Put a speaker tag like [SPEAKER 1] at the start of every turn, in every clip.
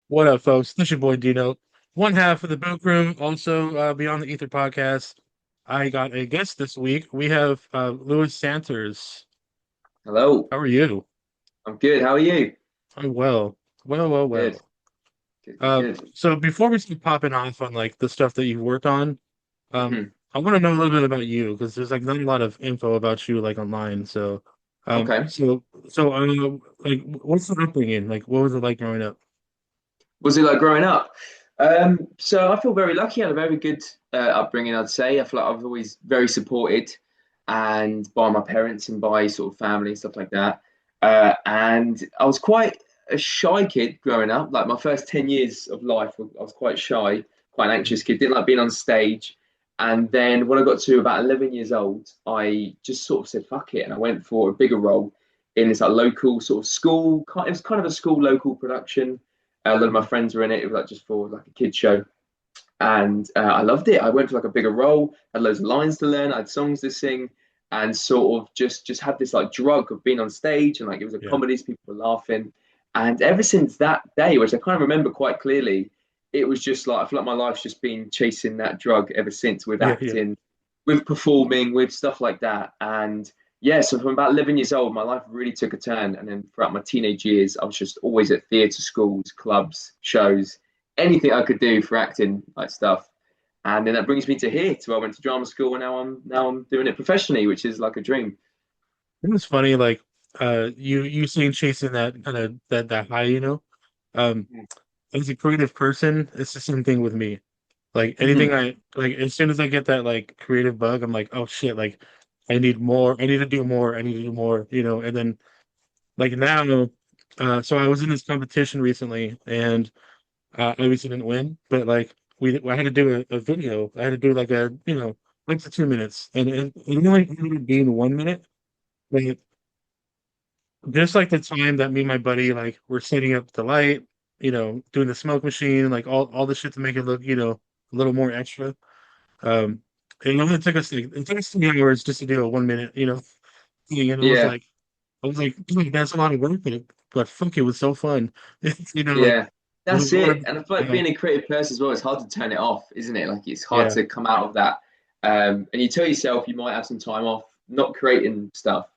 [SPEAKER 1] What up, folks? This your boy Dino, one half of the Boat Crew, also Beyond the Ether podcast. I got a guest this week. We have Louis Santers.
[SPEAKER 2] Hello,
[SPEAKER 1] How are you?
[SPEAKER 2] I'm good. How are you?
[SPEAKER 1] I'm well. Well, well,
[SPEAKER 2] Good,
[SPEAKER 1] well.
[SPEAKER 2] good, good, good.
[SPEAKER 1] So before we start popping off on like the stuff that you've worked on,
[SPEAKER 2] Hmm.
[SPEAKER 1] I want to know a little bit about you because there's like not a lot of info about you like online. So, um,
[SPEAKER 2] Okay.
[SPEAKER 1] so, like, what's the upbringing? Like, what was it like growing up?
[SPEAKER 2] Was it like growing up? So I feel very lucky. I had a very good upbringing, I'd say. I feel like I was always very supported and by my parents and by sort of family and stuff like that. And I was quite a shy kid growing up. Like my first 10 years of life, I was quite shy, quite an anxious kid, didn't like being on stage. And then when I got to about 11 years old, I just sort of said, fuck it. And I went for a bigger role in this like local sort of school. It was kind of a school local production. A lot of my friends were in it. It was like just for like a kid show, and I loved it. I went for like a bigger role, had loads of lines to learn, I had songs to sing, and sort of just had this like drug of being on stage, and like it was a
[SPEAKER 1] Yeah,
[SPEAKER 2] comedy, so people were laughing. And ever since that day, which I kind of remember quite clearly, it was just like I feel like my life's just been chasing that drug ever since, with
[SPEAKER 1] yeah, yeah.
[SPEAKER 2] acting, with performing, with stuff like that. And yeah, so from about 11 years old, my life really took a turn. And then throughout my teenage years, I was just always at theatre schools, clubs, shows, anything I could do for acting like stuff. And then that brings me to here. So I went to drama school, and now I'm doing it professionally, which is like a dream.
[SPEAKER 1] It was funny, like you seeing chasing that kind of that high, you know. Um, as a creative person, it's the same thing with me. Like anything
[SPEAKER 2] Mm-hmm.
[SPEAKER 1] I like, as soon as I get that like creative bug, I'm like, oh shit, like I need more, I need to do more, I need to do more, you know. And then like now, so I was in this competition recently, and I obviously didn't win, but like I had to do a video. I had to do like a like the 2 minutes, and it only ended up being 1 minute. Like just like the time that me and my buddy like were setting up the light, doing the smoke machine, like all the shit to make it look, a little more extra. Um, it only took us like it took us 3 hours just to do a 1 minute, thing, and
[SPEAKER 2] Yeah,
[SPEAKER 1] I was like, dude, that's a lot of work, but fuck, it was so fun. Like
[SPEAKER 2] yeah,
[SPEAKER 1] it was
[SPEAKER 2] that's it.
[SPEAKER 1] hard.
[SPEAKER 2] And I feel like
[SPEAKER 1] Yeah,
[SPEAKER 2] being a creative person as well, it's hard to turn it off, isn't it? Like it's hard
[SPEAKER 1] yeah,
[SPEAKER 2] to come out of that. And you tell yourself you might have some time off, not creating stuff,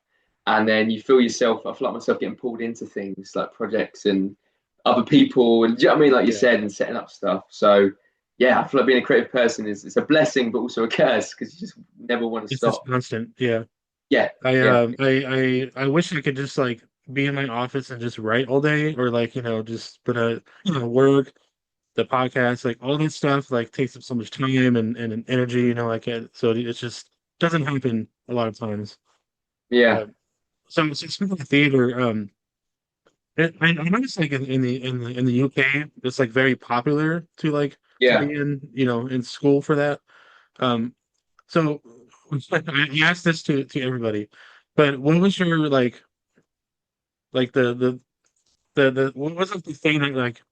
[SPEAKER 2] and then you feel yourself. I feel like myself getting pulled into things like projects and other people, and do you know what I mean? Like you
[SPEAKER 1] yeah.
[SPEAKER 2] said, and setting up stuff. So yeah, I feel like being a creative person is it's a blessing, but also a curse because you just never want to
[SPEAKER 1] It's just
[SPEAKER 2] stop.
[SPEAKER 1] constant. Yeah.
[SPEAKER 2] Yeah,
[SPEAKER 1] I
[SPEAKER 2] yeah,
[SPEAKER 1] um I wish I could just like be in my office and just write all day or like, just put a work, the podcast, like all this stuff like takes up so much time and energy, like so it just doesn't happen a lot of times.
[SPEAKER 2] yeah,
[SPEAKER 1] Uh, so speaking of theater, I noticed like in the UK, it's like very popular to
[SPEAKER 2] yeah.
[SPEAKER 1] be in school for that. Um, so I asked this to everybody, but what was your like the what was like the thing that like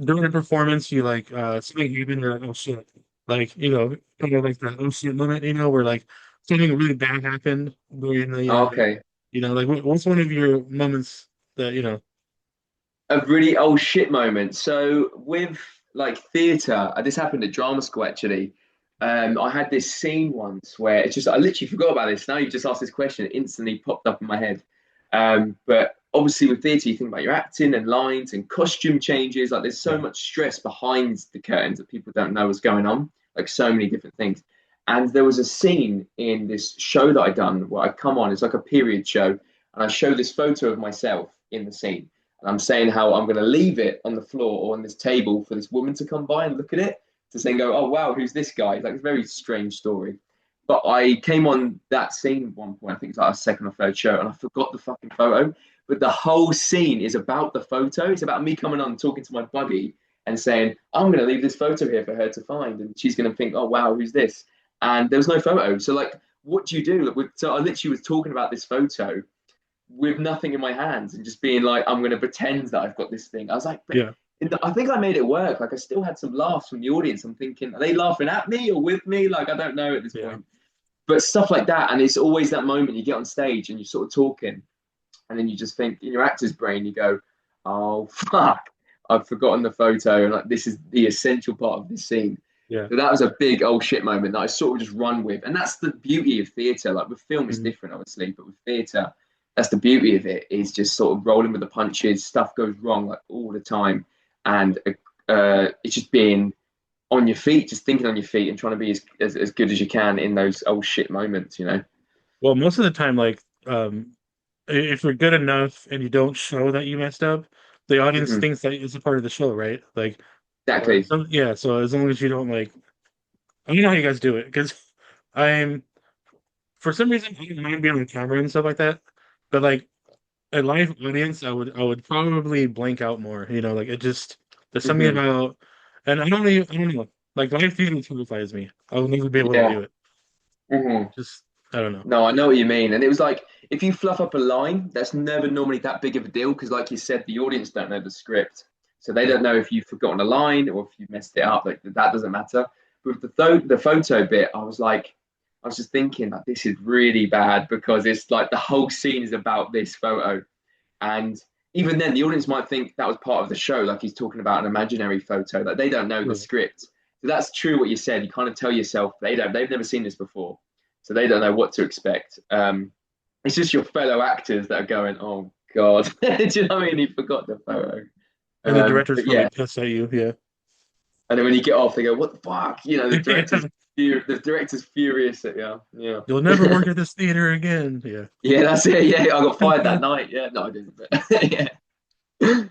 [SPEAKER 1] during the performance you like something happened, you're like, oh shit, like kind of like the oh shit moment, where like something really bad happened during the
[SPEAKER 2] Okay.
[SPEAKER 1] like what's one of your moments that
[SPEAKER 2] A really old shit moment. So with like theatre, this happened at drama school actually. I had this scene once where it's just I literally forgot about this. Now you've just asked this question, it instantly popped up in my head. But obviously with theatre, you think about your acting and lines and costume changes. Like there's so
[SPEAKER 1] yeah.
[SPEAKER 2] much stress behind the curtains that people don't know what's going on. Like so many different things. And there was a scene in this show that I'd done where I come on. It's like a period show, and I show this photo of myself in the scene. And I'm saying how I'm going to leave it on the floor or on this table for this woman to come by and look at it to say, go, oh, wow, who's this guy? It's like a very strange story. But I came on that scene at one point, I think it's like a second or third show, and I forgot the fucking photo. But the whole scene is about the photo. It's about me coming on talking to my buddy and saying, I'm going to leave this photo here for her to find. And she's going to think, oh, wow, who's this? And there was no photo. So, like, what do you do? So I literally was talking about this photo with nothing in my hands and just being like, I'm going to pretend that I've got this thing. I was like, but
[SPEAKER 1] Yeah.
[SPEAKER 2] I think I made it work. Like, I still had some laughs from the audience. I'm thinking, are they laughing at me or with me? Like, I don't know at this
[SPEAKER 1] Yeah.
[SPEAKER 2] point. But stuff like that. And it's always that moment you get on stage and you're sort of talking, and then you just think in your actor's brain, you go, oh, fuck. I've forgotten the photo, and like this is the essential part of this scene.
[SPEAKER 1] Yeah.
[SPEAKER 2] So that was a big old shit moment that I sort of just run with, and that's the beauty of theatre. Like with film, it's
[SPEAKER 1] Mhm.
[SPEAKER 2] different, obviously, but with theatre, that's the beauty of it. Is just sort of rolling with the punches. Stuff goes wrong like all the time, and it's just being on your feet, just thinking on your feet, and trying to be as good as you can in those old shit moments. You know.
[SPEAKER 1] Well, most of the time, like, if you're good enough and you don't show that you messed up, the audience
[SPEAKER 2] Hmm.
[SPEAKER 1] thinks that it's a part of the show, right? Like,
[SPEAKER 2] Exactly.
[SPEAKER 1] so yeah. So as long as you don't like, I don't know how you guys do it because I'm for some reason I don't mind being on the camera and stuff like that, but like a live audience, I would probably blank out more. Like it just there's something
[SPEAKER 2] Hmm.
[SPEAKER 1] about, and I don't know. Like live theater terrifies me. I will never be able to
[SPEAKER 2] Yeah.
[SPEAKER 1] do it.
[SPEAKER 2] Hmm.
[SPEAKER 1] Just I don't know.
[SPEAKER 2] No, I know what you mean. And it was like, if you fluff up a line, that's never normally that big of a deal because, like you said, the audience don't know the script. So they
[SPEAKER 1] Right.
[SPEAKER 2] don't know if you've forgotten a line or if you messed it up. Like that doesn't matter. But with the photo bit, I was just thinking that this is really bad because it's like the whole scene is about this photo. And even then, the audience might think that was part of the show, like he's talking about an imaginary photo. Like they don't know the
[SPEAKER 1] Right.
[SPEAKER 2] script. So that's true what you said. You kind of tell yourself they've never seen this before, so they don't know what to expect. It's just your fellow actors that are going, "Oh God," do you know what I mean? He forgot the photo.
[SPEAKER 1] And the director's
[SPEAKER 2] But
[SPEAKER 1] probably
[SPEAKER 2] yeah,
[SPEAKER 1] pissed at you. Yeah.
[SPEAKER 2] and then when you get off, they go, "What the fuck?" You know,
[SPEAKER 1] Yeah.
[SPEAKER 2] the director's furious at you. Yeah,
[SPEAKER 1] You'll never work at this theater again. Yeah.
[SPEAKER 2] yeah, that's it. Yeah, I got fired that night. Yeah, no, I didn't. But yeah.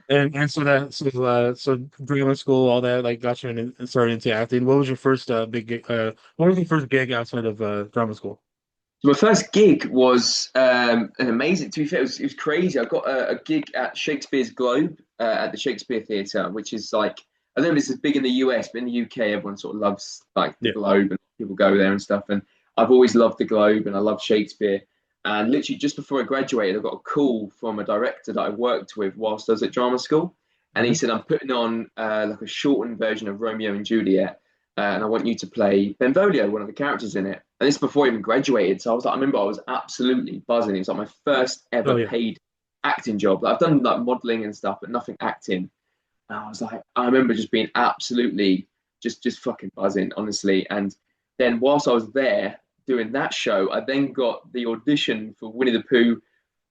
[SPEAKER 1] And so drama school, all that, like got you and started into acting. What was your first big gig? What was your first gig outside of drama school?
[SPEAKER 2] So my first gig was an amazing. To be fair, it was crazy. I got a gig at Shakespeare's Globe at the Shakespeare Theatre, which is like I don't know if this is big in the US, but in the UK, everyone sort of loves like the
[SPEAKER 1] Yeah.
[SPEAKER 2] Globe and people go there and stuff. And I've always loved the Globe and I love Shakespeare. And literally just before I graduated, I got a call from a director that I worked with whilst I was at drama school, and he
[SPEAKER 1] Hmm.
[SPEAKER 2] said, "I'm putting on like a shortened version of Romeo and Juliet." And I want you to play Benvolio, one of the characters in it. And this is before I even graduated. So I was like, I remember I was absolutely buzzing. It was like my first ever
[SPEAKER 1] Oh yeah.
[SPEAKER 2] paid acting job. Like, I've done like modeling and stuff, but nothing acting. And I was like, I remember just being absolutely just fucking buzzing, honestly. And then whilst I was there doing that show, I then got the audition for Winnie the Pooh,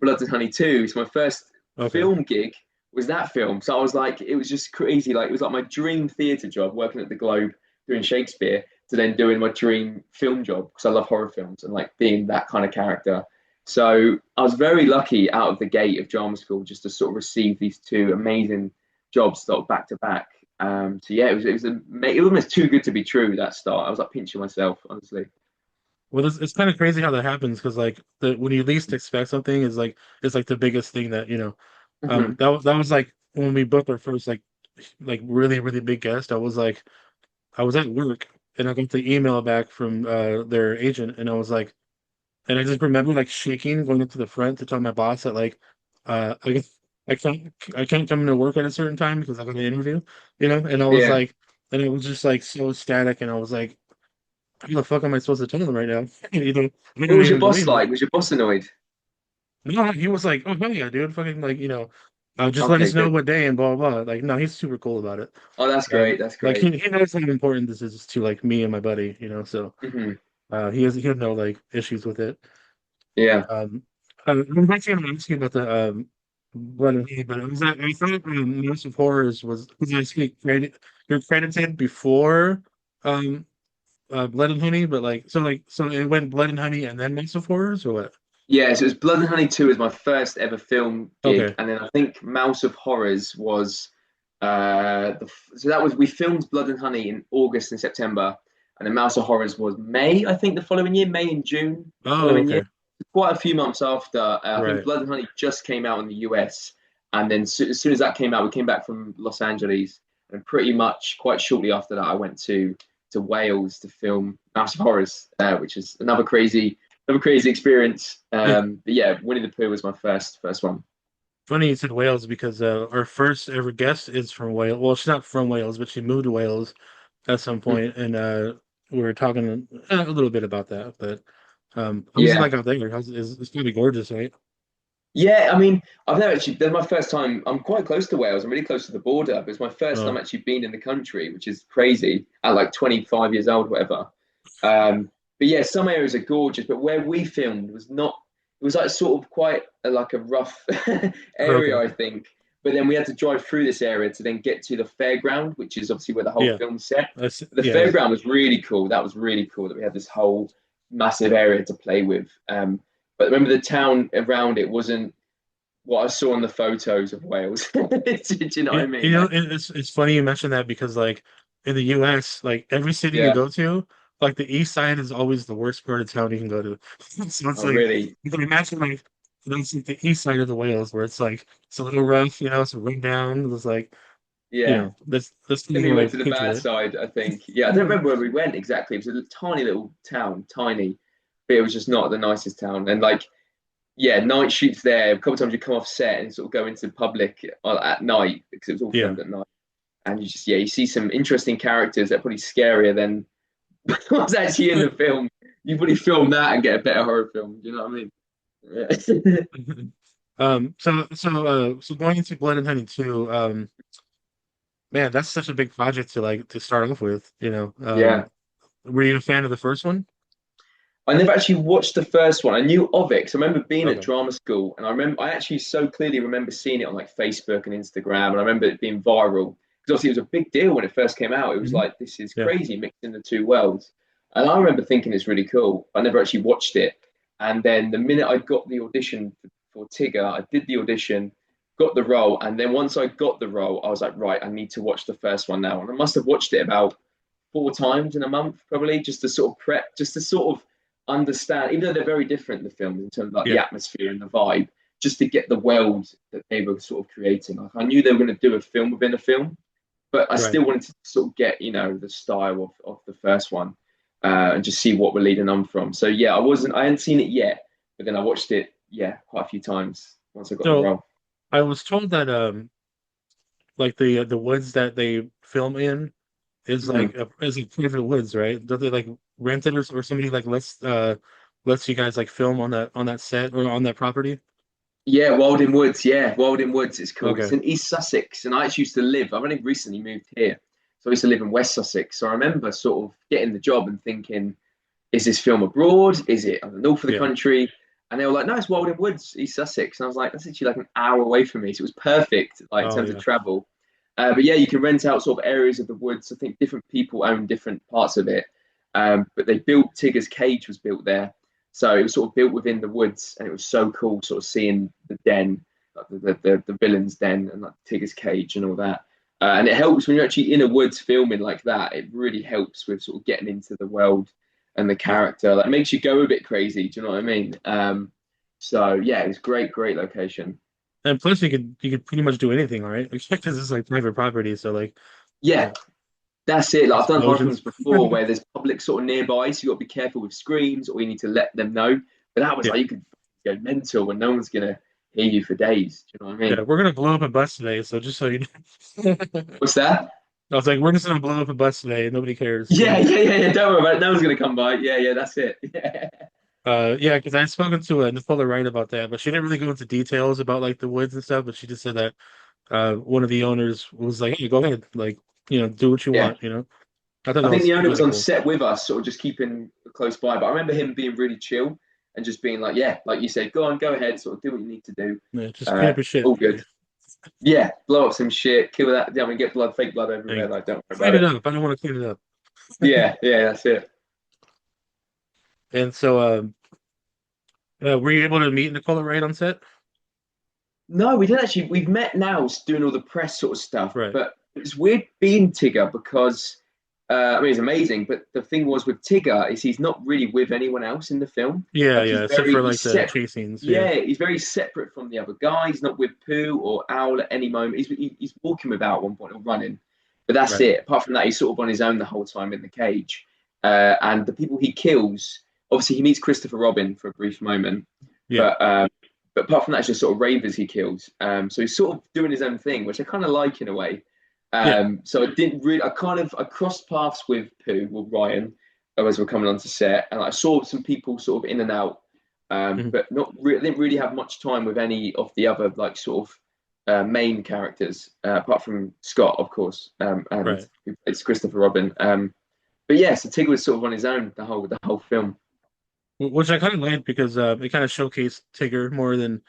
[SPEAKER 2] Blood and Honey 2. So my first
[SPEAKER 1] Okay.
[SPEAKER 2] film gig was that film. So I was like, it was just crazy. Like it was like my dream theatre job, working at the Globe doing Shakespeare, to then doing my dream film job because I love horror films and like being that kind of character. So I was very lucky out of the gate of drama school just to sort of receive these two amazing jobs sort of back to back. So yeah, it was almost too good to be true that start. I was like pinching myself, honestly.
[SPEAKER 1] Well, it's kind of crazy how that happens because like the when you least expect something is like it's like the biggest thing that
[SPEAKER 2] Hmm.
[SPEAKER 1] that was like when we booked our first like really really big guest. I was at work and I got the email back from their agent and I was like. And I just remember like shaking, going up to the front to tell my boss that like I guess I can't come into work at a certain time because I got an interview, and I was
[SPEAKER 2] Yeah.
[SPEAKER 1] like and it was just like so static and I was like, how the fuck am I supposed to tell them right now? I
[SPEAKER 2] What
[SPEAKER 1] don't
[SPEAKER 2] was your
[SPEAKER 1] even
[SPEAKER 2] boss
[SPEAKER 1] believe it.
[SPEAKER 2] like? Was your boss annoyed?
[SPEAKER 1] No, he was like, oh hell yeah, dude, fucking like, just let
[SPEAKER 2] Okay,
[SPEAKER 1] us know
[SPEAKER 2] good.
[SPEAKER 1] what day and blah blah blah. Like, no, he's super cool about it.
[SPEAKER 2] Oh, that's great. That's
[SPEAKER 1] Like
[SPEAKER 2] great.
[SPEAKER 1] he knows how important this is to like me and my buddy, so
[SPEAKER 2] Hmm.
[SPEAKER 1] he has no like issues with it.
[SPEAKER 2] Yeah.
[SPEAKER 1] Um, I'm actually going to ask you about the Blood and Honey, but I thought House of Horrors was actually you're credited before um Blood and Honey, but so it went Blood and Honey and then House of Horrors or what?
[SPEAKER 2] Yeah, so it was Blood and Honey 2 was my first ever film gig,
[SPEAKER 1] Okay,
[SPEAKER 2] and then I think Mouse of Horrors was so that was we filmed Blood and Honey in August and September, and then Mouse of Horrors was May, I think the following year, May and June the
[SPEAKER 1] oh
[SPEAKER 2] following year.
[SPEAKER 1] okay,
[SPEAKER 2] Quite a few months after, I think
[SPEAKER 1] right.
[SPEAKER 2] Blood and Honey just came out in the US, and then as soon as that came out, we came back from Los Angeles, and pretty much quite shortly after that, I went to Wales to film Mouse of Horrors, which is another crazy experience.
[SPEAKER 1] Yeah,
[SPEAKER 2] But yeah, Winnie the Pooh was my first one.
[SPEAKER 1] funny you said Wales because our first ever guest is from Wales. Well, she's not from Wales, but she moved to Wales at some point, and we were talking a little bit about that. But how's it
[SPEAKER 2] Yeah,
[SPEAKER 1] like out there? It's gonna be gorgeous, right?
[SPEAKER 2] Yeah, I mean, I've never actually. That's my first time. I'm quite close to Wales. I'm really close to the border, but it's my first time
[SPEAKER 1] Oh,
[SPEAKER 2] actually being in the country, which is crazy. At like 25 years old, whatever. But yeah, some areas are gorgeous, but where we filmed was not. It was like sort of quite like a rough area,
[SPEAKER 1] okay.
[SPEAKER 2] I think. But then we had to drive through this area to then get to the fairground, which is obviously where the whole
[SPEAKER 1] Yeah.
[SPEAKER 2] film's set. The
[SPEAKER 1] Yeah, yeah.
[SPEAKER 2] fairground was really cool. That was really cool that we had this whole massive area to play with. But remember, the town around it wasn't what I saw in the photos of Wales. Do you know what I mean? Like,
[SPEAKER 1] It's funny you mentioned that because like in the US, like every city you
[SPEAKER 2] yeah.
[SPEAKER 1] go to, like the east side is always the worst part of town you can go to. So it's
[SPEAKER 2] Oh,
[SPEAKER 1] like
[SPEAKER 2] really?
[SPEAKER 1] you can imagine like that's like the east side of the Wales where it's like it's a little rough, it's a run down. It's like,
[SPEAKER 2] Yeah.
[SPEAKER 1] that's the
[SPEAKER 2] Then
[SPEAKER 1] way
[SPEAKER 2] we
[SPEAKER 1] I
[SPEAKER 2] went to
[SPEAKER 1] like
[SPEAKER 2] the
[SPEAKER 1] picture
[SPEAKER 2] bad
[SPEAKER 1] it.
[SPEAKER 2] side, I think. Yeah, I don't remember where we went exactly. It was a tiny little town, tiny, but it was just not the nicest town. And like, yeah, night shoots there. A couple of times you come off set and sort of go into public at night because it was all
[SPEAKER 1] Yeah.
[SPEAKER 2] filmed at night. And you just, yeah, you see some interesting characters that are probably scarier than what's actually in the film. You probably film that and get a better horror film. Do you know what I mean? Yeah.
[SPEAKER 1] So going into Blood and Honey 2, man, that's such a big project to like to start off with.
[SPEAKER 2] Yeah.
[SPEAKER 1] Were you a fan of the first one?
[SPEAKER 2] I never actually watched the first one. I knew of it because I remember being at
[SPEAKER 1] Okay.
[SPEAKER 2] drama school, and I actually so clearly remember seeing it on like Facebook and Instagram, and I remember it being viral because obviously it was a big deal when it first came out. It was
[SPEAKER 1] Hmm.
[SPEAKER 2] like this is
[SPEAKER 1] Yeah.
[SPEAKER 2] crazy mixing the two worlds, and I remember thinking it's really cool. I never actually watched it, and then the minute I got the audition for Tigger, I did the audition, got the role, and then once I got the role, I was like, right, I need to watch the first one now, and I must have watched it about 4 times in a month, probably, just to sort of prep, just to sort of understand, even though they're very different, the films, in terms of like the
[SPEAKER 1] Yeah.
[SPEAKER 2] atmosphere and the vibe, just to get the world that they were sort of creating. Like I knew they were going to do a film within a film, but I
[SPEAKER 1] Right.
[SPEAKER 2] still wanted to sort of get, the style of the first one, and just see what we're leading on from. So yeah, I hadn't seen it yet, but then I watched it, yeah, quite a few times once I got the
[SPEAKER 1] So
[SPEAKER 2] role.
[SPEAKER 1] I was told that like the woods that they film in is
[SPEAKER 2] Mhm.
[SPEAKER 1] like is like private woods, right? Don't they like rent it or somebody like lets you guys like film on that set or on that property?
[SPEAKER 2] Yeah, Wilding Woods. Yeah, Wilding Woods is called. It's
[SPEAKER 1] Okay.
[SPEAKER 2] in East Sussex, and I actually used to live. I've only recently moved here, so I used to live in West Sussex. So I remember sort of getting the job and thinking, "Is this film abroad? Is it on the north of the
[SPEAKER 1] Yeah.
[SPEAKER 2] country?" And they were like, "No, it's Wilding Woods, East Sussex." And I was like, "That's actually like an hour away from me, so it was perfect, like in
[SPEAKER 1] Oh
[SPEAKER 2] terms of
[SPEAKER 1] yeah.
[SPEAKER 2] travel." But yeah, you can rent out sort of areas of the woods. I think different people own different parts of it. But they built Tigger's cage was built there, so it was sort of built within the woods, and it was so cool, sort of seeing the den, like the villain's den, and like Tigger's cage and all that. And it helps when you're actually in a woods filming like that. It really helps with sort of getting into the world and the
[SPEAKER 1] Yeah.
[SPEAKER 2] character. Like, it makes you go a bit crazy. Do you know what I mean? So yeah, it's great, great location.
[SPEAKER 1] And plus you could pretty much do anything, right? Because it's like private property, so like
[SPEAKER 2] Yeah,
[SPEAKER 1] yeah,
[SPEAKER 2] that's it. Like I've done horror films
[SPEAKER 1] explosions.
[SPEAKER 2] before where there's public sort of nearby, so you got to be careful with screams or you need to let them know. But that was
[SPEAKER 1] Yeah.
[SPEAKER 2] like you could go mental when no one's gonna hear you for days. Do you know what I
[SPEAKER 1] Yeah.
[SPEAKER 2] mean?
[SPEAKER 1] We're gonna blow up a bus today, so just so you know.
[SPEAKER 2] What's that?
[SPEAKER 1] I was like, we're just gonna blow up a bus today. Nobody cares.
[SPEAKER 2] Yeah, yeah, yeah, yeah. Don't worry about it. No one's gonna come by. Yeah, yeah, that's it. Yeah.
[SPEAKER 1] Yeah, because I'd spoken to Nicola Wright about that, but she didn't really go into details about like the woods and stuff. But she just said that one of the owners was like, "Hey, go ahead, like do what you
[SPEAKER 2] Yeah.
[SPEAKER 1] want." I thought
[SPEAKER 2] I
[SPEAKER 1] that
[SPEAKER 2] think
[SPEAKER 1] was
[SPEAKER 2] the owner was
[SPEAKER 1] really
[SPEAKER 2] on
[SPEAKER 1] cool.
[SPEAKER 2] set with us, sort of just keeping close by. But I remember him being really chill and just being like, "Yeah, like you said, go on, go ahead, sort of do what you need to do.
[SPEAKER 1] Yeah, just clean up your shit.
[SPEAKER 2] All good. Yeah, blow up some shit, kill that. I mean, get blood, fake blood everywhere.
[SPEAKER 1] Like,
[SPEAKER 2] Like, don't worry
[SPEAKER 1] clean
[SPEAKER 2] about
[SPEAKER 1] it
[SPEAKER 2] it.
[SPEAKER 1] up. I don't want to clean it up.
[SPEAKER 2] Yeah, yeah, that's it.
[SPEAKER 1] And so, were you able to meet Nicola Wright on set?
[SPEAKER 2] No, we didn't actually. We've met now, doing all the press sort of stuff.
[SPEAKER 1] Right.
[SPEAKER 2] But it's weird being Tigger because, I mean, it's amazing. But the thing was with Tigger is he's not really with anyone else in the film.
[SPEAKER 1] Yeah,
[SPEAKER 2] Like
[SPEAKER 1] yeah. Except for like
[SPEAKER 2] he's
[SPEAKER 1] the
[SPEAKER 2] separate.
[SPEAKER 1] chase scenes. Yeah.
[SPEAKER 2] Yeah, he's very separate from the other guy. He's not with Pooh or Owl at any moment. He's walking without at one point or running, but that's
[SPEAKER 1] Right.
[SPEAKER 2] it. Apart from that, he's sort of on his own the whole time in the cage. And the people he kills, obviously, he meets Christopher Robin for a brief moment,
[SPEAKER 1] Yeah.
[SPEAKER 2] but apart from that, it's just sort of ravers he kills. So he's sort of doing his own thing, which I kind of like in a way.
[SPEAKER 1] Yeah.
[SPEAKER 2] So I didn't really. I crossed paths with Ryan, as we're coming onto set, and I saw some people sort of in and out.
[SPEAKER 1] Mhm.
[SPEAKER 2] but didn't really have much time with any of the other like sort of main characters, apart from Scott, of course, and
[SPEAKER 1] Right.
[SPEAKER 2] it's Christopher Robin. But yeah, so Tigger was sort of on his own the whole film.
[SPEAKER 1] Which I kind of liked because it kind of showcased Tigger more than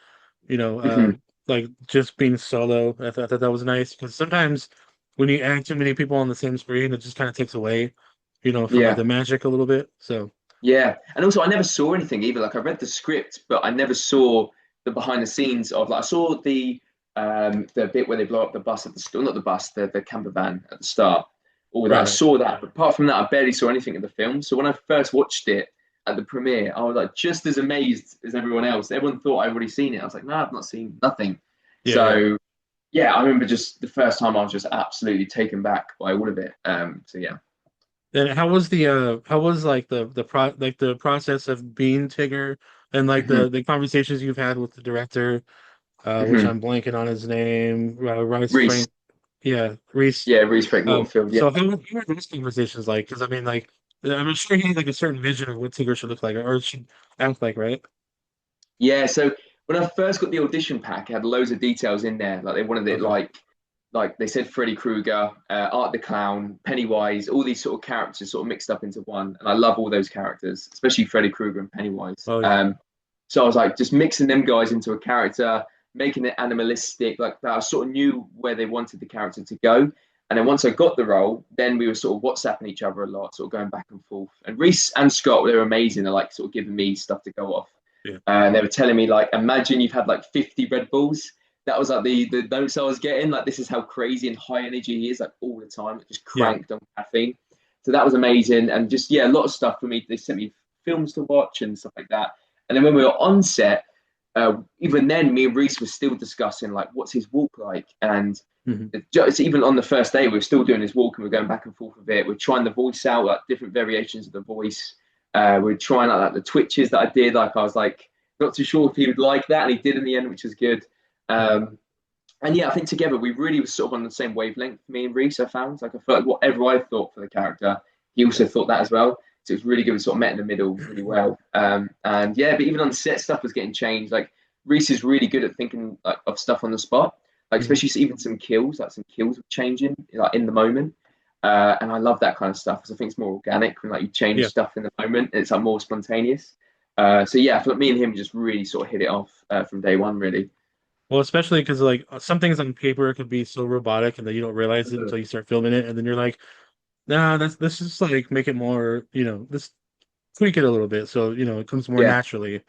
[SPEAKER 1] you know,
[SPEAKER 2] Hmm.
[SPEAKER 1] like just being solo. I thought that was nice because sometimes when you add too many people on the same screen, it just kind of takes away, from like
[SPEAKER 2] Yeah,
[SPEAKER 1] the magic a little bit. So
[SPEAKER 2] yeah, and also I never saw anything either. Like I read the script, but I never saw the behind the scenes of like I saw the bit where they blow up the bus at the start, not the bus, the camper van at the start. All that
[SPEAKER 1] right,
[SPEAKER 2] I
[SPEAKER 1] right,
[SPEAKER 2] saw that, but apart from that, I barely saw anything of the film. So when I first watched it at the premiere, I was like just as amazed as everyone else. Everyone thought I'd already seen it. I was like, no, I've not seen nothing.
[SPEAKER 1] yeah, yeah.
[SPEAKER 2] So yeah, I remember just the first time I was just absolutely taken back by all of it. So yeah.
[SPEAKER 1] Then how was like the process of being Tigger and like
[SPEAKER 2] Hmm.
[SPEAKER 1] the conversations you've had with the director, which
[SPEAKER 2] Hmm.
[SPEAKER 1] I'm blanking on his name, Rice
[SPEAKER 2] Reese,
[SPEAKER 1] Frank, yeah, Reese.
[SPEAKER 2] yeah, Reese Frank Waterfield, yeah.
[SPEAKER 1] So how are those conversations like? Because I mean, like, I'm sure he had like a certain vision of what Tigger should look like or should act like, right?
[SPEAKER 2] Yeah, so when I first got the audition pack, it had loads of details in there. Like they wanted it
[SPEAKER 1] Okay.
[SPEAKER 2] like they said Freddy Krueger, Art the Clown, Pennywise, all these sort of characters sort of mixed up into one. And I love all those characters, especially Freddy Krueger and Pennywise.
[SPEAKER 1] Oh yeah.
[SPEAKER 2] So I was like just mixing them guys into a character, making it animalistic, like that. I sort of knew where they wanted the character to go. And then once I got the role, then we were sort of WhatsApping each other a lot, sort of going back and forth. And Reese and Scott, they were amazing. They're like sort of giving me stuff to go off.
[SPEAKER 1] Yeah.
[SPEAKER 2] And they were telling me like, imagine you've had like 50 Red Bulls. That was like the notes I was getting. Like this is how crazy and high energy he is, like all the time, like, just
[SPEAKER 1] Yeah.
[SPEAKER 2] cranked on caffeine. So that was amazing, and just yeah, a lot of stuff for me. They sent me films to watch and stuff like that. And then when we were on set, even then, me and Reese were still discussing like what's his walk like, and
[SPEAKER 1] Hmm.
[SPEAKER 2] just even on the first day, we are still doing his walk and we're going back and forth with it. We're trying the voice out, like different variations of the voice. We're trying out like the twitches that I did. Like I was like not too sure if he would like that, and he did in the end, which was good.
[SPEAKER 1] Yeah.
[SPEAKER 2] And yeah, I think together we really were sort of on the same wavelength. Me and Reese, I found like I felt like whatever I thought for the character, he
[SPEAKER 1] Yeah.
[SPEAKER 2] also thought that as well. So it was really good. We sort of met in the middle really well. And yeah, but even on set, stuff was getting changed. Like Reese is really good at thinking like, of stuff on the spot. Like
[SPEAKER 1] Hmm.
[SPEAKER 2] especially even some kills were changing like in the moment. And I love that kind of stuff because I think it's more organic when like you change
[SPEAKER 1] Yeah.
[SPEAKER 2] stuff in the moment. And it's like more spontaneous. So yeah, I feel like me and him just really sort of hit it off from day one, really.
[SPEAKER 1] Well, especially because like some things on paper could be so robotic and then you don't realize it until you start filming it, and then you're like, nah, that's just like make it more, this tweak it a little bit so it comes more
[SPEAKER 2] Yeah,
[SPEAKER 1] naturally.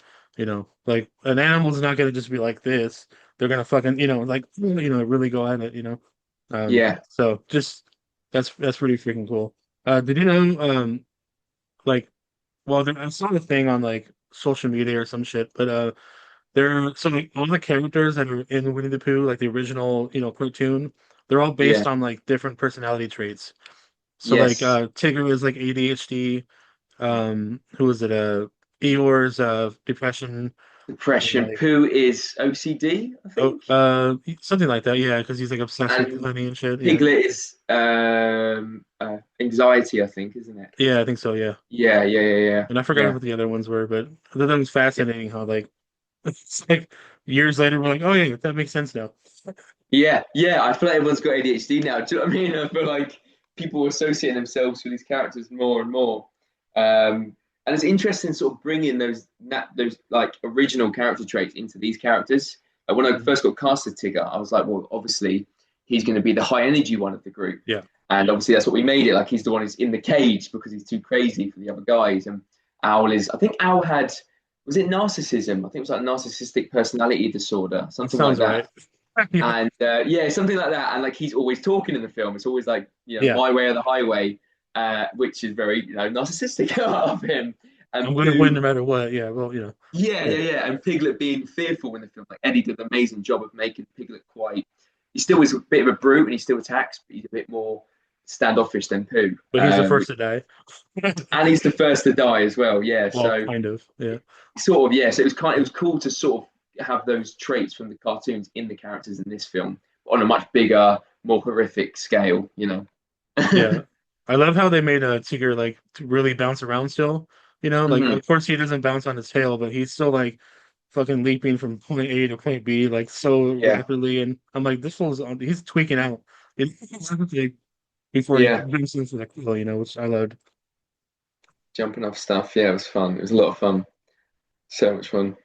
[SPEAKER 1] Like an animal's not gonna just be like this. They're gonna fucking, like really go at it.
[SPEAKER 2] yeah.
[SPEAKER 1] So just that's pretty freaking cool. Did you know like well I saw the thing on like social media or some shit, but so like all the characters that are in Winnie the Pooh, like the original, cartoon, they're all based
[SPEAKER 2] Yeah.
[SPEAKER 1] on like different personality traits. So like
[SPEAKER 2] Yes.
[SPEAKER 1] Tigger is like ADHD. Who is it? Eeyore's depression. And
[SPEAKER 2] Depression.
[SPEAKER 1] like
[SPEAKER 2] Pooh is OCD, I
[SPEAKER 1] oh
[SPEAKER 2] think.
[SPEAKER 1] something like that. Yeah, because he's like obsessed with
[SPEAKER 2] And
[SPEAKER 1] honey and shit. Yeah,
[SPEAKER 2] Piglet is anxiety, I think, isn't it?
[SPEAKER 1] yeah, I think so. Yeah,
[SPEAKER 2] Yeah, yeah, yeah, yeah,
[SPEAKER 1] and I forgot
[SPEAKER 2] yeah.
[SPEAKER 1] what the other ones were, but I thought that was
[SPEAKER 2] Yeah.
[SPEAKER 1] fascinating how like it's like years later we're like, oh yeah, that makes sense now.
[SPEAKER 2] Yeah, yeah. I feel like everyone's got ADHD now. Do you know what I mean? I feel like people are associating themselves with these characters more and more. And it's interesting sort of bringing those like original character traits into these characters. When I
[SPEAKER 1] Mhm.
[SPEAKER 2] first got cast as Tigger, I was like, well, obviously he's going to be the high energy one of the group,
[SPEAKER 1] Yeah,
[SPEAKER 2] and obviously that's what we made it. Like he's the one who's in the cage because he's too crazy for the other guys. And Owl is, I think Owl had, was it narcissism? I think it was like narcissistic personality disorder,
[SPEAKER 1] that
[SPEAKER 2] something like
[SPEAKER 1] sounds
[SPEAKER 2] that.
[SPEAKER 1] right. Yeah,
[SPEAKER 2] And yeah, something like that. And like he's always talking in the film. It's always like,
[SPEAKER 1] yeah.
[SPEAKER 2] my way or the highway, which is very, narcissistic of him.
[SPEAKER 1] I'm
[SPEAKER 2] And
[SPEAKER 1] gonna win
[SPEAKER 2] Pooh,
[SPEAKER 1] no matter what. Yeah, well,
[SPEAKER 2] yeah,
[SPEAKER 1] yeah,
[SPEAKER 2] yeah, yeah. And Piglet being fearful in the film. Like Eddie did an amazing job of making Piglet quite, he still is a bit of a brute and he still attacks, but he's a bit more standoffish than Pooh.
[SPEAKER 1] but he's the first to die.
[SPEAKER 2] And he's the first to die as well. Yeah.
[SPEAKER 1] Well,
[SPEAKER 2] So
[SPEAKER 1] kind of. Yeah,
[SPEAKER 2] sort of, yeah. So it was cool to sort of have those traits from the cartoons in the characters in this film on a much bigger, more horrific scale.
[SPEAKER 1] yeah. I love how they made a Tigger like to really bounce around still. You know, like
[SPEAKER 2] Hmm.
[SPEAKER 1] of course he doesn't bounce on his tail, but he's still like fucking leaping from point A to point B like so
[SPEAKER 2] Yeah,
[SPEAKER 1] rapidly, and I'm like, this fool's on. He's tweaking out. Like, before he
[SPEAKER 2] yeah.
[SPEAKER 1] jumps into the kill, which I loved.
[SPEAKER 2] Jumping off stuff. Yeah, it was fun. It was a lot of fun. So much fun.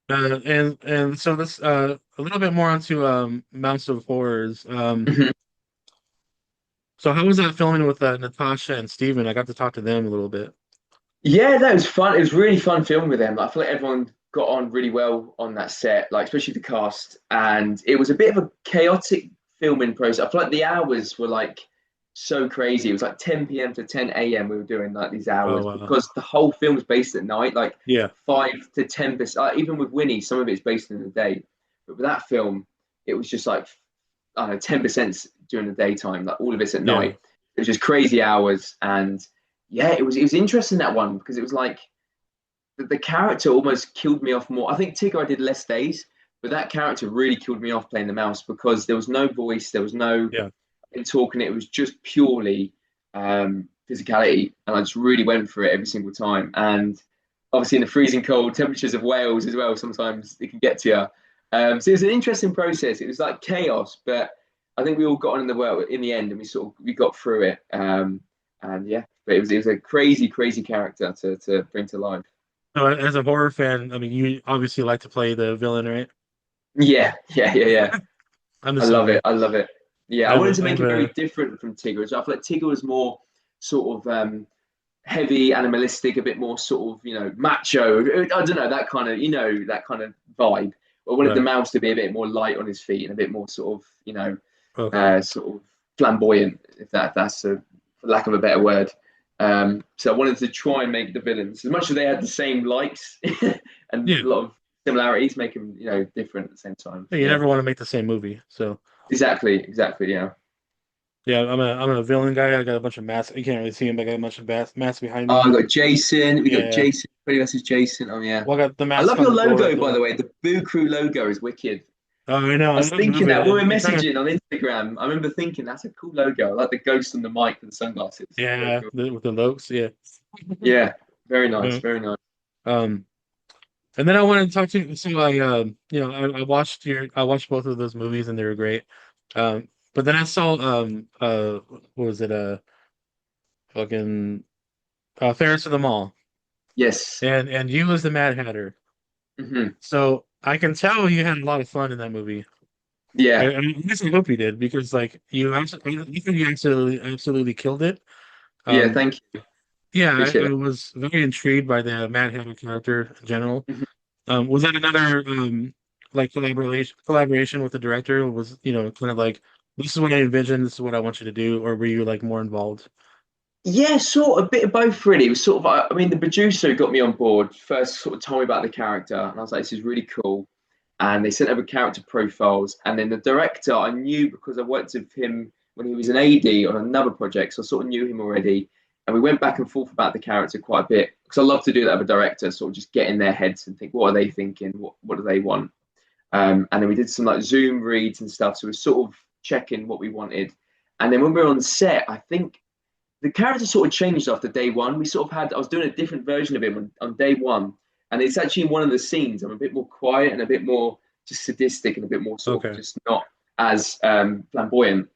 [SPEAKER 1] And so this a little bit more onto Mouse of Horrors.
[SPEAKER 2] Mhm.
[SPEAKER 1] So how was that filming with Natasha and Steven? I got to talk to them a little bit.
[SPEAKER 2] Yeah, that was fun. It was really fun filming with them. I feel like everyone got on really well on that set, like especially the cast. And it was a bit of a chaotic filming process. I feel like the hours were like so crazy. It was like 10 p.m. to 10 a.m. we were doing like these
[SPEAKER 1] Oh
[SPEAKER 2] hours
[SPEAKER 1] wow.
[SPEAKER 2] because the whole film's based at night, like
[SPEAKER 1] Yeah.
[SPEAKER 2] 5 to 10%. Even with Winnie, some of it's based in the day. But with that film, it was just like I don't know, 10% during the daytime, like all of it's at
[SPEAKER 1] Yeah.
[SPEAKER 2] night. It was just crazy hours. And yeah, it was interesting that one because it was like the character almost killed me off more. I think Tigger I did less days, but that character really killed me off playing the mouse because there was no voice, there was no
[SPEAKER 1] Yeah.
[SPEAKER 2] in talking. It was just purely physicality, and I just really went for it every single time. And obviously, in the freezing cold temperatures of Wales as well, sometimes it can get to you. So it was an interesting process. It was like chaos, but I think we all got on in the world in the end, and we got through it. And yeah, but it was a crazy, crazy character to bring to life.
[SPEAKER 1] So as a horror fan, I mean, you obviously like to play the villain, right?
[SPEAKER 2] Yeah, yeah, yeah, yeah.
[SPEAKER 1] I'm the
[SPEAKER 2] I
[SPEAKER 1] same
[SPEAKER 2] love it.
[SPEAKER 1] way.
[SPEAKER 2] I love it. Yeah,
[SPEAKER 1] I
[SPEAKER 2] I
[SPEAKER 1] have
[SPEAKER 2] wanted
[SPEAKER 1] a,
[SPEAKER 2] to
[SPEAKER 1] I
[SPEAKER 2] make
[SPEAKER 1] have
[SPEAKER 2] it very
[SPEAKER 1] a,
[SPEAKER 2] different from Tigger. I feel like Tigger was more sort of heavy, animalistic, a bit more sort of macho. I don't know that kind of that kind of vibe. I wanted the
[SPEAKER 1] right.
[SPEAKER 2] mouse to be a bit more light on his feet and a bit more sort of
[SPEAKER 1] Okay.
[SPEAKER 2] sort of flamboyant, if that's for lack of a better word. So I wanted to try and make the villains as much as they had the same likes and a
[SPEAKER 1] Yeah.
[SPEAKER 2] lot of similarities, make them different at the same time.
[SPEAKER 1] Hey,
[SPEAKER 2] So,
[SPEAKER 1] you
[SPEAKER 2] yeah,
[SPEAKER 1] never want to make the same movie. So
[SPEAKER 2] exactly, exactly. Yeah.
[SPEAKER 1] yeah, I'm a villain guy. I got a bunch of masks. You can't really see him, but I got a bunch of masks behind
[SPEAKER 2] Oh, I
[SPEAKER 1] me.
[SPEAKER 2] got Jason. We got
[SPEAKER 1] Yeah.
[SPEAKER 2] Jason. Freddy versus Jason. Oh yeah.
[SPEAKER 1] Well, I got the
[SPEAKER 2] I
[SPEAKER 1] mask
[SPEAKER 2] love
[SPEAKER 1] on
[SPEAKER 2] your
[SPEAKER 1] the door.
[SPEAKER 2] logo, by the way. The Boo Crew logo is wicked.
[SPEAKER 1] Oh, I know.
[SPEAKER 2] I
[SPEAKER 1] I
[SPEAKER 2] was
[SPEAKER 1] don't
[SPEAKER 2] thinking
[SPEAKER 1] move it.
[SPEAKER 2] that when we were
[SPEAKER 1] It kind of
[SPEAKER 2] messaging on Instagram. I remember thinking that's a cool logo. I like the ghost on the mic for the sunglasses. Very
[SPEAKER 1] yeah,
[SPEAKER 2] cool.
[SPEAKER 1] with the Lokes. Yeah.
[SPEAKER 2] Yeah, very nice,
[SPEAKER 1] Uh,
[SPEAKER 2] very nice.
[SPEAKER 1] Um, and then I wanted to talk to you. So I watched both of those movies and they were great. But then I saw what was it? Fucking Ferris of the Mall,
[SPEAKER 2] Yes.
[SPEAKER 1] and you was the Mad Hatter.
[SPEAKER 2] Hmm.
[SPEAKER 1] So I can tell you had a lot of fun in that movie.
[SPEAKER 2] Yeah.
[SPEAKER 1] I guess I hope you did because like you think you absolutely killed it.
[SPEAKER 2] Yeah.
[SPEAKER 1] Um,
[SPEAKER 2] Thank you.
[SPEAKER 1] yeah,
[SPEAKER 2] Appreciate
[SPEAKER 1] I
[SPEAKER 2] it.
[SPEAKER 1] was very intrigued by the Mad Hatter character in general.
[SPEAKER 2] Mhm.
[SPEAKER 1] Was that another like collaboration with the director? Was kind of like this is what I envisioned, this is what I want you to do, or were you like more involved?
[SPEAKER 2] Yeah, sort of a bit of both, really. It was sort of, I mean, the producer who got me on board first sort of told me about the character, and I was like, this is really cool. And they sent over character profiles. And then the director, I knew because I worked with him when he was an AD on another project, so I sort of knew him already. And we went back and forth about the character quite a bit because I love to do that with a director, sort of just get in their heads and think, what are they thinking? What do they want? And then we did some like Zoom reads and stuff. So we are sort of checking what we wanted. And then when we were on set, I think the character sort of changed after day one. We sort of had I was doing a different version of him on day one, and it's actually in one of the scenes. I'm a bit more quiet and a bit more just sadistic and a bit more sort of
[SPEAKER 1] Okay,
[SPEAKER 2] just not as flamboyant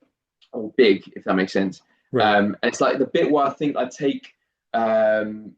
[SPEAKER 2] or big, if that makes sense.
[SPEAKER 1] right.
[SPEAKER 2] And it's like the bit where I think I take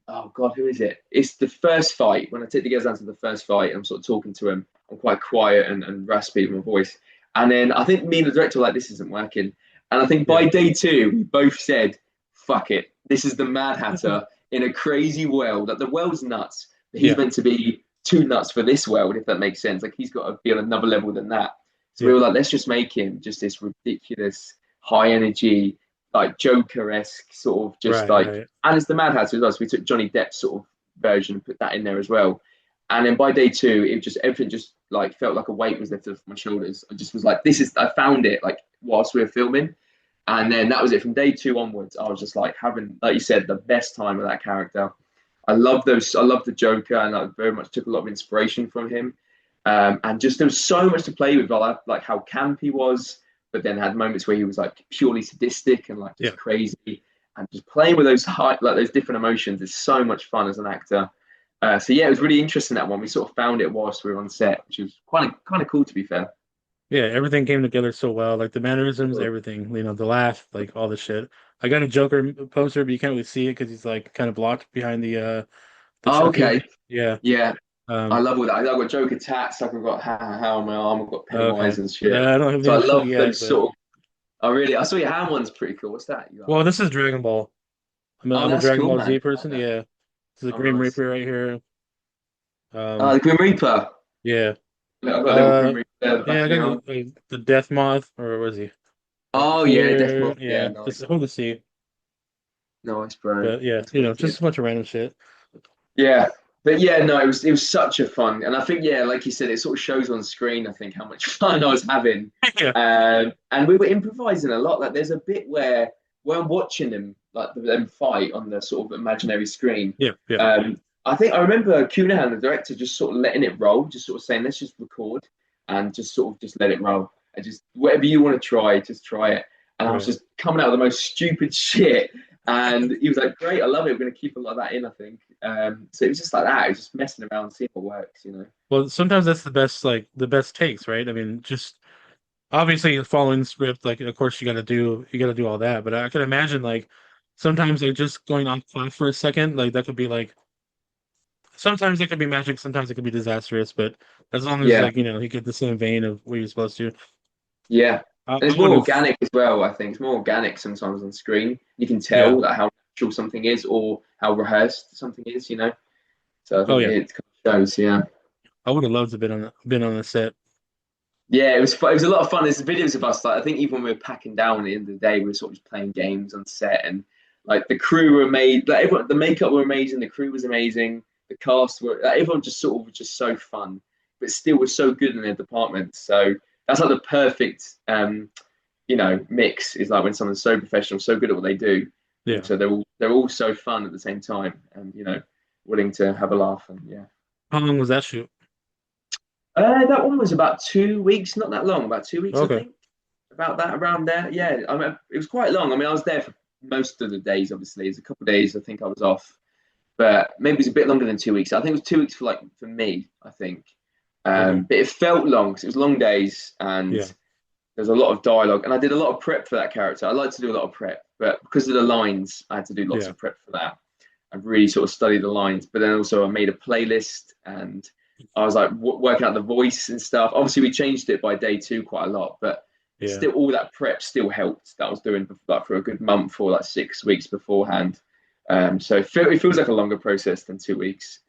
[SPEAKER 2] oh god, who is it? It's the first fight when I take the girls down to the first fight. And I'm sort of talking to him. I'm quite quiet and raspy with my voice. And then I think me and the director were like, this isn't working. And I think by
[SPEAKER 1] Yeah,
[SPEAKER 2] day two, we both said, fuck it. This is the Mad Hatter in a crazy world. Like the world's nuts, but he's
[SPEAKER 1] yeah,
[SPEAKER 2] meant to be too nuts for this world, if that makes sense. Like he's got to be on another level than that. So we
[SPEAKER 1] yeah,
[SPEAKER 2] were like, let's just make him just this ridiculous, high energy, like Joker-esque sort of just
[SPEAKER 1] right,
[SPEAKER 2] like,
[SPEAKER 1] right.
[SPEAKER 2] and it's the Mad Hatter as well. So we took Johnny Depp's sort of version and put that in there as well. And then by day two, it just everything just like felt like a weight was lifted off my shoulders. I just was like, this is I found it like whilst we were filming. And then that was it. From day two onwards, I was just like having, like you said, the best time with that character. I love those. I love the Joker, and I very much took a lot of inspiration from him. And just there was so much to play with, like how camp he was, but then had moments where he was like purely sadistic and like
[SPEAKER 1] Yeah,
[SPEAKER 2] just crazy. and just playing with those like those different emotions is so much fun as an actor. So yeah, it was really interesting that one. We sort of found it whilst we were on set, which was kind of cool to be fair.
[SPEAKER 1] Yeah, everything came together so well. Like the mannerisms, everything, the laugh, like all the shit. I got a Joker poster, but you can't really see it because he's like kind of blocked behind the
[SPEAKER 2] Oh,
[SPEAKER 1] Chucky.
[SPEAKER 2] okay,
[SPEAKER 1] Yeah.
[SPEAKER 2] yeah, I
[SPEAKER 1] Um,
[SPEAKER 2] love all that. I've got Joker tats. I've got how on my arm. I've got
[SPEAKER 1] okay.
[SPEAKER 2] Pennywise and shit.
[SPEAKER 1] I don't have the
[SPEAKER 2] So I
[SPEAKER 1] actual
[SPEAKER 2] love
[SPEAKER 1] yet,
[SPEAKER 2] those
[SPEAKER 1] but
[SPEAKER 2] sort of. I saw your hand one's pretty cool. What's that you got?
[SPEAKER 1] well, this is Dragon Ball.
[SPEAKER 2] Oh,
[SPEAKER 1] I'm a
[SPEAKER 2] that's
[SPEAKER 1] Dragon
[SPEAKER 2] cool,
[SPEAKER 1] Ball
[SPEAKER 2] man.
[SPEAKER 1] Z
[SPEAKER 2] I like
[SPEAKER 1] person.
[SPEAKER 2] that.
[SPEAKER 1] Yeah. This is a
[SPEAKER 2] Oh,
[SPEAKER 1] Grim
[SPEAKER 2] nice.
[SPEAKER 1] Reaper right here.
[SPEAKER 2] The
[SPEAKER 1] Um,
[SPEAKER 2] Grim Reaper.
[SPEAKER 1] yeah.
[SPEAKER 2] Look, I've got a little
[SPEAKER 1] Uh,
[SPEAKER 2] Grim Reaper there at the back
[SPEAKER 1] yeah, I
[SPEAKER 2] of the
[SPEAKER 1] got
[SPEAKER 2] arm.
[SPEAKER 1] the Death Moth, or where is he? Right
[SPEAKER 2] Oh yeah, Death
[SPEAKER 1] here.
[SPEAKER 2] Moth. Yeah,
[SPEAKER 1] Yeah. This
[SPEAKER 2] nice,
[SPEAKER 1] is hard to see,
[SPEAKER 2] nice, bro.
[SPEAKER 1] but yeah,
[SPEAKER 2] That's wicked.
[SPEAKER 1] just a bunch of random shit.
[SPEAKER 2] Yeah, but yeah, no, it was such a fun, and I think yeah, like you said, it sort of shows on screen. I think how much fun I was having,
[SPEAKER 1] Yeah.
[SPEAKER 2] and we were improvising a lot. Like there's a bit where I'm watching them like them fight on the sort of imaginary screen.
[SPEAKER 1] Yeah. Yeah.
[SPEAKER 2] I think I remember Cunahan, the director, just sort of letting it roll, just sort of saying, let's just record and just sort of just let it roll. And just whatever you want to try, just try it. And I was
[SPEAKER 1] Right.
[SPEAKER 2] just coming out with the most stupid shit. And he was like, great, I love it. We're going to keep a lot of that in, I think. So it was just like that. It was just messing around, seeing what works.
[SPEAKER 1] Well, sometimes that's the best takes, right? I mean, just obviously following the script, like of course you gotta do all that. But I can imagine like sometimes like just going on flat for a second, like that could be like sometimes it could be magic, sometimes it could be disastrous. But as long as
[SPEAKER 2] Yeah,
[SPEAKER 1] like you get the same vein of what you're supposed to,
[SPEAKER 2] yeah. And
[SPEAKER 1] I
[SPEAKER 2] it's more
[SPEAKER 1] would have.
[SPEAKER 2] organic as well, I think. It's more organic sometimes on screen. You can
[SPEAKER 1] Yeah.
[SPEAKER 2] tell like how natural something is or how rehearsed something is. So I
[SPEAKER 1] Oh
[SPEAKER 2] think
[SPEAKER 1] yeah.
[SPEAKER 2] it kind of shows, yeah.
[SPEAKER 1] I would have loved to been on the set.
[SPEAKER 2] Yeah, it was fun. It was a lot of fun. There's videos of us. Like I think even when we were packing down at the end of the day, we were sort of just playing games on set, and like the crew were made. Like everyone, the makeup were amazing. The crew was amazing. The cast were. Like, everyone just sort of was just so fun, but still was so good in their department. So that's like the perfect, mix. Is like when someone's so professional, so good at what they do, but
[SPEAKER 1] Yeah.
[SPEAKER 2] also they're all so fun at the same time, and willing to have a laugh. And yeah.
[SPEAKER 1] How long was that shoot?
[SPEAKER 2] That one was about 2 weeks, not that long, about 2 weeks, I
[SPEAKER 1] Okay.
[SPEAKER 2] think. About that, around there. Yeah, I mean, it was quite long. I mean, I was there for most of the days, obviously. There's a couple of days I think I was off, but maybe it was a bit longer than 2 weeks. I think it was 2 weeks for me, I think.
[SPEAKER 1] Okay.
[SPEAKER 2] But it felt long because it was long days and
[SPEAKER 1] Yeah.
[SPEAKER 2] there's a lot of dialogue. And I did a lot of prep for that character. I like to do a lot of prep, but because of the lines, I had to do lots
[SPEAKER 1] Yeah.
[SPEAKER 2] of prep for that. I really sort of studied the lines, but then also I made a playlist and I was like working out the voice and stuff. Obviously, we changed it by day two quite a lot, but
[SPEAKER 1] Yeah.
[SPEAKER 2] still, all that prep still helped. That I was doing like for a good month or like 6 weeks beforehand. So it feels like a longer process than 2 weeks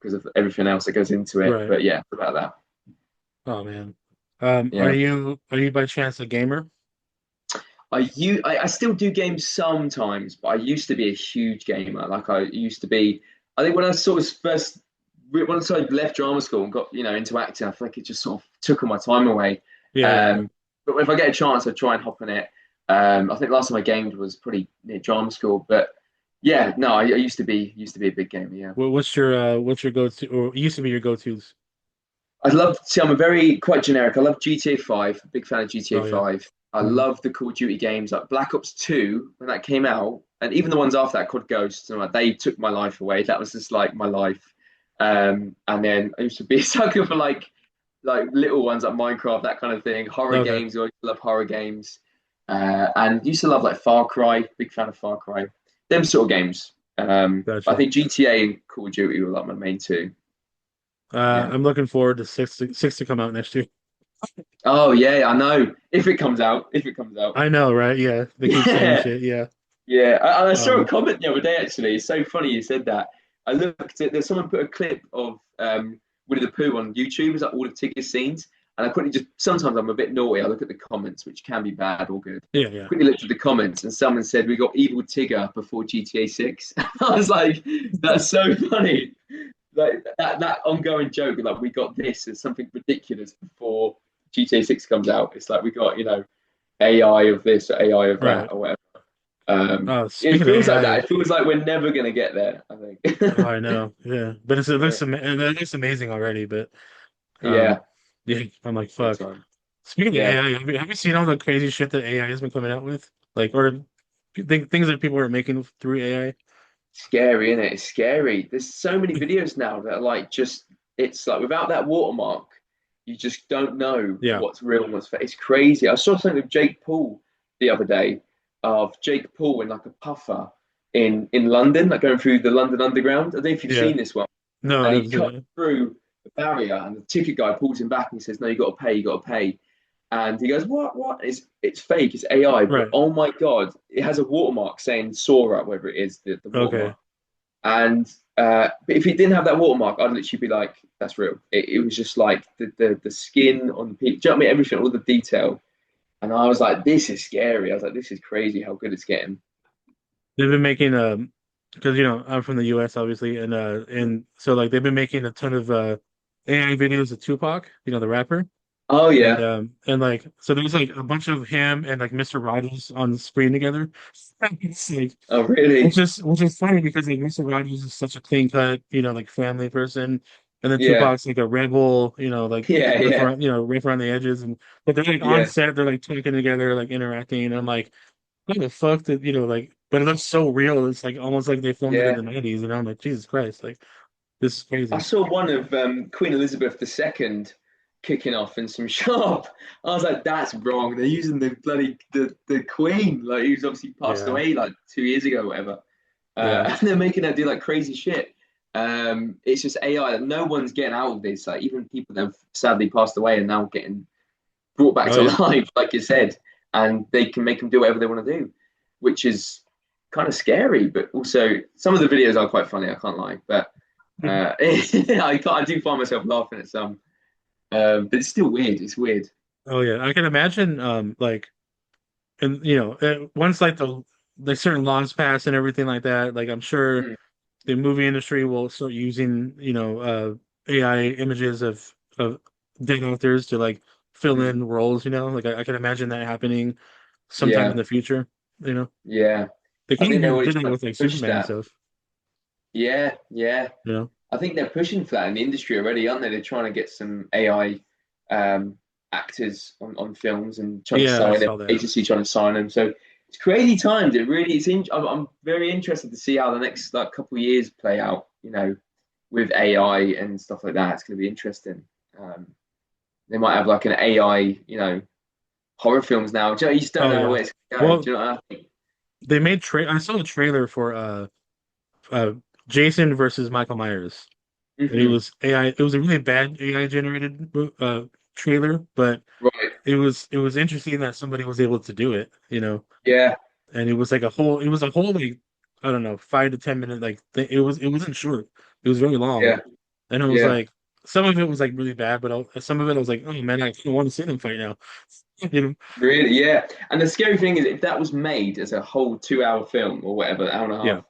[SPEAKER 2] because of everything else that goes into it.
[SPEAKER 1] Right.
[SPEAKER 2] But yeah, about that.
[SPEAKER 1] Oh man.
[SPEAKER 2] Yeah.
[SPEAKER 1] Are you by chance a gamer?
[SPEAKER 2] I still do games sometimes, but I used to be a huge gamer. Like I used to be. I think when I sort of first once I left drama school and got into acting, I feel like it just sort of took all my time away.
[SPEAKER 1] Yeah, yeah.
[SPEAKER 2] Um, but if I get a chance, I try and hop on it. I think last time I gamed was pretty near drama school, but yeah, no, I used to be a big gamer. Yeah,
[SPEAKER 1] What's your go-to or used to be your go-tos?
[SPEAKER 2] I'd love to see. I'm a very quite generic. I love GTA 5. Big fan of GTA
[SPEAKER 1] Oh yeah.
[SPEAKER 2] 5. I
[SPEAKER 1] Mhm.
[SPEAKER 2] love the Call of Duty games like Black Ops 2 when that came out, and even the ones after that, called Ghosts. And like, they took my life away. That was just like my life. And then I used to be a sucker for like little ones like Minecraft, that kind of thing. Horror
[SPEAKER 1] Okay.
[SPEAKER 2] games. I always love horror games. And used to love like Far Cry. Big fan of Far Cry. Them sort of games. I
[SPEAKER 1] Gotcha.
[SPEAKER 2] think GTA and Call of Duty were like my main two. Yeah.
[SPEAKER 1] I'm looking forward to six to come out next year.
[SPEAKER 2] Oh yeah, I know. If it comes out, if it comes out.
[SPEAKER 1] I know, right? Yeah. They keep saying
[SPEAKER 2] Yeah,
[SPEAKER 1] shit. Yeah.
[SPEAKER 2] yeah. I saw a
[SPEAKER 1] Um,
[SPEAKER 2] comment the other day actually. It's so funny you said that. I looked at there's someone put a clip of Winnie the Pooh on YouTube. It's like all of Tigger's scenes, and I quickly just sometimes I'm a bit naughty. I look at the comments, which can be bad or good.
[SPEAKER 1] yeah, yeah.
[SPEAKER 2] Quickly looked at the comments, and someone said we got evil Tigger before GTA 6. I was like, that's so funny. Like that ongoing joke, like we got this as something ridiculous before GTA 6 comes out. It's like we got, AI of this or AI of
[SPEAKER 1] Right.
[SPEAKER 2] that or whatever. It
[SPEAKER 1] Speaking of
[SPEAKER 2] feels like
[SPEAKER 1] AI,
[SPEAKER 2] that. It feels like we're never gonna get there, I
[SPEAKER 1] oh,
[SPEAKER 2] think.
[SPEAKER 1] I know. Yeah. But
[SPEAKER 2] Yeah.
[SPEAKER 1] it looks amazing already, but
[SPEAKER 2] Yeah,
[SPEAKER 1] um yeah, I'm like
[SPEAKER 2] big
[SPEAKER 1] fuck.
[SPEAKER 2] time.
[SPEAKER 1] Speaking of
[SPEAKER 2] Yeah.
[SPEAKER 1] AI, have you seen all the crazy shit that AI has been coming out with? Like or things that people are making through AI.
[SPEAKER 2] Scary, isn't it? It's scary. There's so many videos now that are like just it's like without that watermark, you just don't know
[SPEAKER 1] Yeah,
[SPEAKER 2] what's real and what's fake. It's crazy. I saw something with Jake Paul the other day of Jake Paul in like a puffer in London, like going through the London Underground. I don't know if you've
[SPEAKER 1] yeah.
[SPEAKER 2] seen this one.
[SPEAKER 1] No, I
[SPEAKER 2] And he
[SPEAKER 1] haven't seen
[SPEAKER 2] cut
[SPEAKER 1] it.
[SPEAKER 2] through the barrier, and the ticket guy pulls him back and he says, "No, you got to pay. You got to pay." And he goes, "What? What? It's fake. It's AI." But
[SPEAKER 1] Right.
[SPEAKER 2] oh my god, it has a watermark saying Sora, whatever it is, the
[SPEAKER 1] Okay.
[SPEAKER 2] watermark. And but if it didn't have that watermark, I'd literally be like, "That's real." It was just like the skin on the people. Do you know what I mean? Everything, all the detail. And I was like, "This is scary." I was like, "This is crazy how good it's getting."
[SPEAKER 1] They've been making because I'm from the US obviously, and so like they've been making a ton of AI videos of Tupac, the rapper.
[SPEAKER 2] Oh
[SPEAKER 1] And
[SPEAKER 2] yeah,
[SPEAKER 1] like so there's like a bunch of him and like Mr. Rogers on the screen together. It's like
[SPEAKER 2] oh really?
[SPEAKER 1] which is funny because like Mr. Rogers is such a clean cut, like family person. And then
[SPEAKER 2] Yeah,
[SPEAKER 1] Tupac's like a rebel, like
[SPEAKER 2] yeah,
[SPEAKER 1] rough
[SPEAKER 2] yeah,
[SPEAKER 1] around, rough around the edges. And but they're like on
[SPEAKER 2] yeah,
[SPEAKER 1] set, they're like talking together, like interacting. And I'm like, what the fuck did like but it looks so real. It's like almost like they filmed it in
[SPEAKER 2] yeah.
[SPEAKER 1] the 90s. And I'm like, Jesus Christ, like this is
[SPEAKER 2] I
[SPEAKER 1] crazy.
[SPEAKER 2] saw one of Queen Elizabeth II kicking off in some shop. I was like, that's wrong. They're using the bloody the Queen, like who's obviously passed
[SPEAKER 1] Yeah.
[SPEAKER 2] away like 2 years ago, or whatever.
[SPEAKER 1] Yeah.
[SPEAKER 2] And they're making her do like crazy shit. It's just AI. No one's getting out of this. Like even people that have sadly passed away are now getting brought back
[SPEAKER 1] Oh
[SPEAKER 2] to
[SPEAKER 1] yeah.
[SPEAKER 2] life, like you said, and they can make them do whatever they want to do, which is kind of scary. But also, some of the videos are quite funny. I can't lie, but I do find myself laughing at some. But it's still weird. It's weird.
[SPEAKER 1] Oh yeah. I can imagine like and once like the certain laws pass and everything like that, like I'm sure
[SPEAKER 2] Mm,
[SPEAKER 1] the movie industry will start using AI images of dead actors to like fill
[SPEAKER 2] mm.
[SPEAKER 1] in roles. Like I can imagine that happening sometime in
[SPEAKER 2] Yeah,
[SPEAKER 1] the future. You know,
[SPEAKER 2] yeah.
[SPEAKER 1] they
[SPEAKER 2] I
[SPEAKER 1] kind
[SPEAKER 2] think
[SPEAKER 1] of
[SPEAKER 2] they're already
[SPEAKER 1] did that
[SPEAKER 2] trying to
[SPEAKER 1] with like
[SPEAKER 2] push
[SPEAKER 1] Superman and
[SPEAKER 2] that.
[SPEAKER 1] stuff.
[SPEAKER 2] Yeah, yeah.
[SPEAKER 1] You know,
[SPEAKER 2] I think they're pushing for that in the industry already, aren't they? They're trying to get some AI actors on films and trying to
[SPEAKER 1] yeah, I
[SPEAKER 2] sign them,
[SPEAKER 1] saw that.
[SPEAKER 2] agency trying to sign them. So it's crazy times. It really is. I'm very interested to see how the next like couple of years play out. With AI and stuff like that. It's going to be interesting. Um, they might have like an AI, horror films now. You just don't
[SPEAKER 1] Oh
[SPEAKER 2] know
[SPEAKER 1] yeah.
[SPEAKER 2] where it's going to go.
[SPEAKER 1] Well,
[SPEAKER 2] Do you know what I mean?
[SPEAKER 1] they made I saw a trailer for uh Jason versus Michael Myers. And it
[SPEAKER 2] Hmm.
[SPEAKER 1] was AI. It was a really bad AI generated trailer, but
[SPEAKER 2] Right.
[SPEAKER 1] it was interesting that somebody was able to do it,
[SPEAKER 2] Yeah.
[SPEAKER 1] and it was a whole like I don't know 5 to 10 minute like it wasn't short. It was very long,
[SPEAKER 2] Yeah.
[SPEAKER 1] and it was
[SPEAKER 2] Yeah.
[SPEAKER 1] like some of it was like really bad, but some of it I was like, oh man, I kind of want to see them fight now. You know?
[SPEAKER 2] Really. Yeah. And the scary thing is, if that was made as a whole 2 hour film or whatever, hour and a
[SPEAKER 1] Yeah,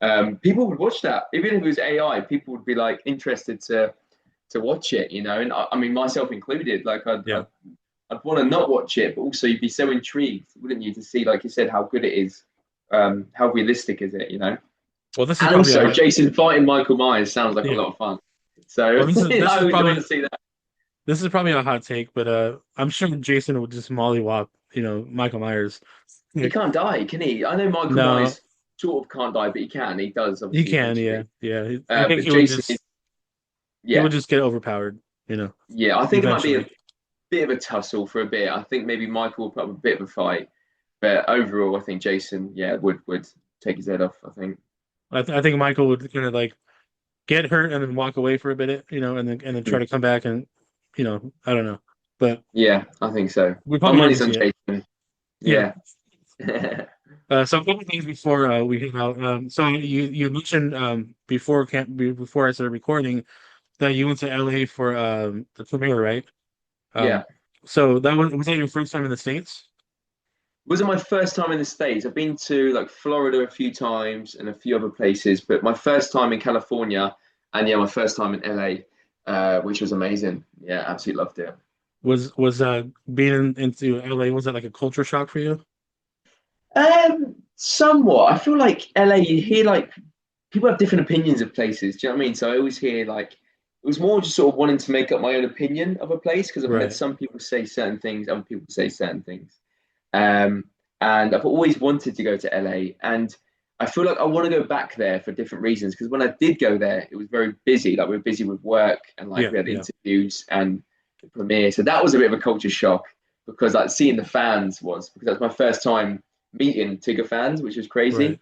[SPEAKER 2] half, people would watch that. Even if it was AI, people would be like interested to watch it. And I mean, myself included. Like,
[SPEAKER 1] yeah.
[SPEAKER 2] I'd want to not watch it, but also you'd be so intrigued, wouldn't you, to see, like you said, how good it is. How realistic is it?
[SPEAKER 1] Well, this is
[SPEAKER 2] And
[SPEAKER 1] probably a
[SPEAKER 2] also,
[SPEAKER 1] hot.
[SPEAKER 2] Jason fighting Michael Myers sounds like a
[SPEAKER 1] Yeah.
[SPEAKER 2] lot of fun. So
[SPEAKER 1] Well, this is this
[SPEAKER 2] I
[SPEAKER 1] is
[SPEAKER 2] would want to
[SPEAKER 1] probably
[SPEAKER 2] see that.
[SPEAKER 1] this is probably a hot take, but I'm sure Jason would just mollywop, Michael Myers.
[SPEAKER 2] He
[SPEAKER 1] Like,
[SPEAKER 2] can't die, can he? I know Michael
[SPEAKER 1] no,
[SPEAKER 2] Myers sort of can't die, but he can. He does
[SPEAKER 1] he
[SPEAKER 2] obviously
[SPEAKER 1] can, yeah,
[SPEAKER 2] eventually.
[SPEAKER 1] yeah. I think
[SPEAKER 2] But Jason is,
[SPEAKER 1] he
[SPEAKER 2] yeah,
[SPEAKER 1] would just get overpowered,
[SPEAKER 2] yeah. I think it might be a
[SPEAKER 1] eventually.
[SPEAKER 2] bit of a tussle for a bit. I think maybe Michael will put up a bit of a fight, but overall, I think Jason, yeah, would take his head off. I think.
[SPEAKER 1] I think Michael would kind of like get hurt and then walk away for a bit, and then try
[SPEAKER 2] Mm.
[SPEAKER 1] to come back and, I don't know, but
[SPEAKER 2] Yeah, I think so.
[SPEAKER 1] we
[SPEAKER 2] My
[SPEAKER 1] probably never
[SPEAKER 2] money's on
[SPEAKER 1] see it.
[SPEAKER 2] Jason.
[SPEAKER 1] Yeah.
[SPEAKER 2] Yeah.
[SPEAKER 1] So a couple things before we hang out. So you mentioned before I started recording that you went to LA for the premiere, right?
[SPEAKER 2] Yeah.
[SPEAKER 1] Um, so was that your first time in the States?
[SPEAKER 2] Wasn't my first time in the States. I've been to like Florida a few times and a few other places, but my first time in California and yeah, my first time in LA, which was amazing. Yeah, absolutely loved it.
[SPEAKER 1] Was being into LA, was that like a culture shock for you?
[SPEAKER 2] Somewhat. I feel like LA, you hear like people have different opinions of places. Do you know what I mean? So I always hear like it was more just sort of wanting to make up my own opinion of a place because I've heard
[SPEAKER 1] Right.
[SPEAKER 2] some people say certain things, other people say certain things. Um, and I've always wanted to go to LA. And I feel like I want to go back there for different reasons. Because when I did go there, it was very busy. Like we were busy with work, and like
[SPEAKER 1] Yeah,
[SPEAKER 2] we had
[SPEAKER 1] yeah,
[SPEAKER 2] interviews and the premiere. So that was a bit of a culture shock because like seeing the fans was because that was my first time meeting Tigger fans, which was crazy.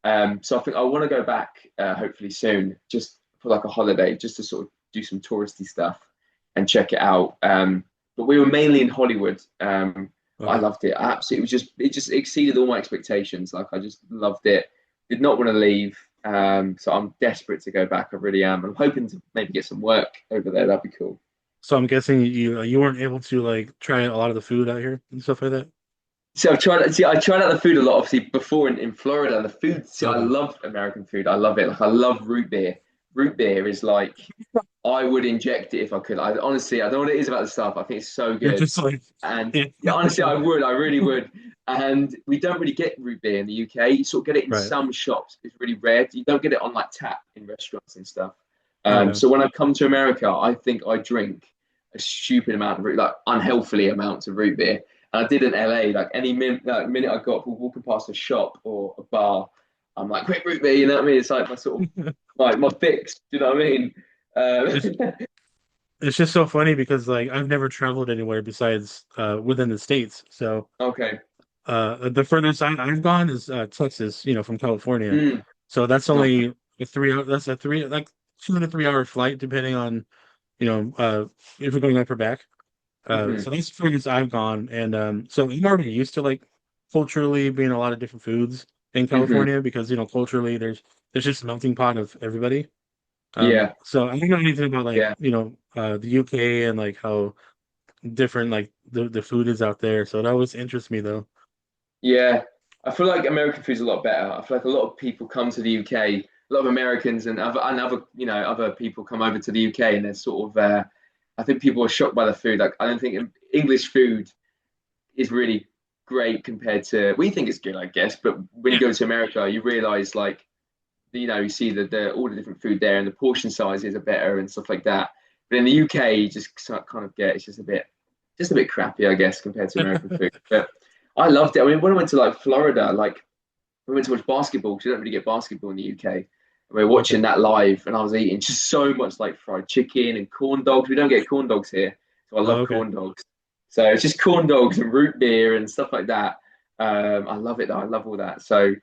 [SPEAKER 1] right.
[SPEAKER 2] So I think I want to go back hopefully soon, just for like a holiday, just to sort of do some touristy stuff and check it out. But we were mainly in Hollywood. I
[SPEAKER 1] Okay.
[SPEAKER 2] loved it. I absolutely, it just exceeded all my expectations. Like I just loved it. Did not want to leave. So I'm desperate to go back. I really am. I'm hoping to maybe get some work over there. That'd be cool.
[SPEAKER 1] So I'm guessing you weren't able to like try a lot of the food out here and stuff like that.
[SPEAKER 2] So I tried out the food a lot, obviously, before in Florida. The food, see, I
[SPEAKER 1] Okay.
[SPEAKER 2] love American food. I love it. Like I love root beer. Root beer is like I would inject it if I could. I honestly, I don't know what it is about the stuff. I think it's so
[SPEAKER 1] You're
[SPEAKER 2] good.
[SPEAKER 1] just like,
[SPEAKER 2] And
[SPEAKER 1] yeah.
[SPEAKER 2] yeah, honestly, I would. I really would. And we don't really get root beer in the UK. You sort of get it in
[SPEAKER 1] Right.
[SPEAKER 2] some shops. It's really rare. You don't get it on like tap in restaurants and stuff.
[SPEAKER 1] Okay.
[SPEAKER 2] So when I come to America, I think I drink a stupid amount of root, like unhealthily amounts of root beer. And I did in LA. Like any minute I got walking past a shop or a bar, I'm like, quick root beer. You know what I mean? It's like my sort of like my fix. Do you know what I mean?
[SPEAKER 1] It's
[SPEAKER 2] Um,
[SPEAKER 1] it's just so funny because like I've never traveled anywhere besides within the States. So
[SPEAKER 2] okay.
[SPEAKER 1] the furthest I've gone is Texas, from California.
[SPEAKER 2] Mm,
[SPEAKER 1] So that's
[SPEAKER 2] okay.
[SPEAKER 1] only a 3 hour. That's a three like 2 to 3 hour flight, depending on if we're going up or back.
[SPEAKER 2] Hmm.
[SPEAKER 1] So that's the furthest I've gone, and so I'm already used to like culturally being a lot of different foods in
[SPEAKER 2] Hmm.
[SPEAKER 1] California because culturally there's just a melting pot of everybody.
[SPEAKER 2] Yeah.
[SPEAKER 1] So I don't know anything about like
[SPEAKER 2] Yeah.
[SPEAKER 1] the UK and like how different like the food is out there. So it always interests me though.
[SPEAKER 2] Yeah, I feel like American food's a lot better. I feel like a lot of people come to the UK, a lot of Americans and other other people come over to the UK and they're sort of I think people are shocked by the food. Like I don't think English food is really great compared to we think it's good, I guess, but when you
[SPEAKER 1] Yeah.
[SPEAKER 2] go to America, you realize like you see the all the different food there and the portion sizes are better and stuff like that. But in the UK, you just kind of get it's just a bit crappy, I guess, compared to American food. But I loved it. I mean, when I went to like Florida, like we went to watch basketball because you don't really get basketball in the UK. And we were watching
[SPEAKER 1] Okay.
[SPEAKER 2] that live, and I was eating just so much like fried chicken and corn dogs. We don't get corn dogs here, so I
[SPEAKER 1] Oh,
[SPEAKER 2] love
[SPEAKER 1] okay.
[SPEAKER 2] corn dogs. So it's just corn dogs and root beer and stuff like that. I love it though. I love all that. So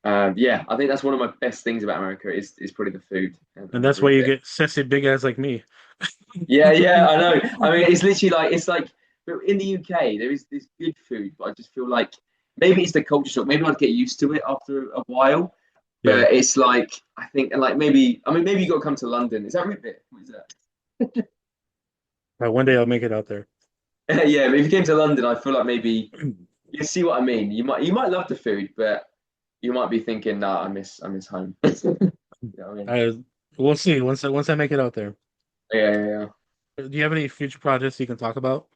[SPEAKER 2] yeah, I think that's one of my best things about America is probably the food
[SPEAKER 1] And
[SPEAKER 2] and the
[SPEAKER 1] that's why
[SPEAKER 2] root
[SPEAKER 1] you
[SPEAKER 2] beer.
[SPEAKER 1] get sassy big ass like me.
[SPEAKER 2] Yeah, yeah, I know. I mean, it's literally like it's like, but in the UK there is this good food, but I just feel like maybe it's the culture shock. Maybe I'd get used to it after a while.
[SPEAKER 1] Yeah.
[SPEAKER 2] But it's like I think, and like maybe I mean maybe you got to come to London. Is that root beer? What is that?
[SPEAKER 1] One day I'll make it out there.
[SPEAKER 2] Yeah, but if you came to London, I feel like maybe you see what I mean. You might love the food, but you might be thinking, nah, I miss home. You know what I mean?
[SPEAKER 1] I We'll see once I make it out there.
[SPEAKER 2] Yeah, yeah, yeah.
[SPEAKER 1] Do you have any future projects you can talk about?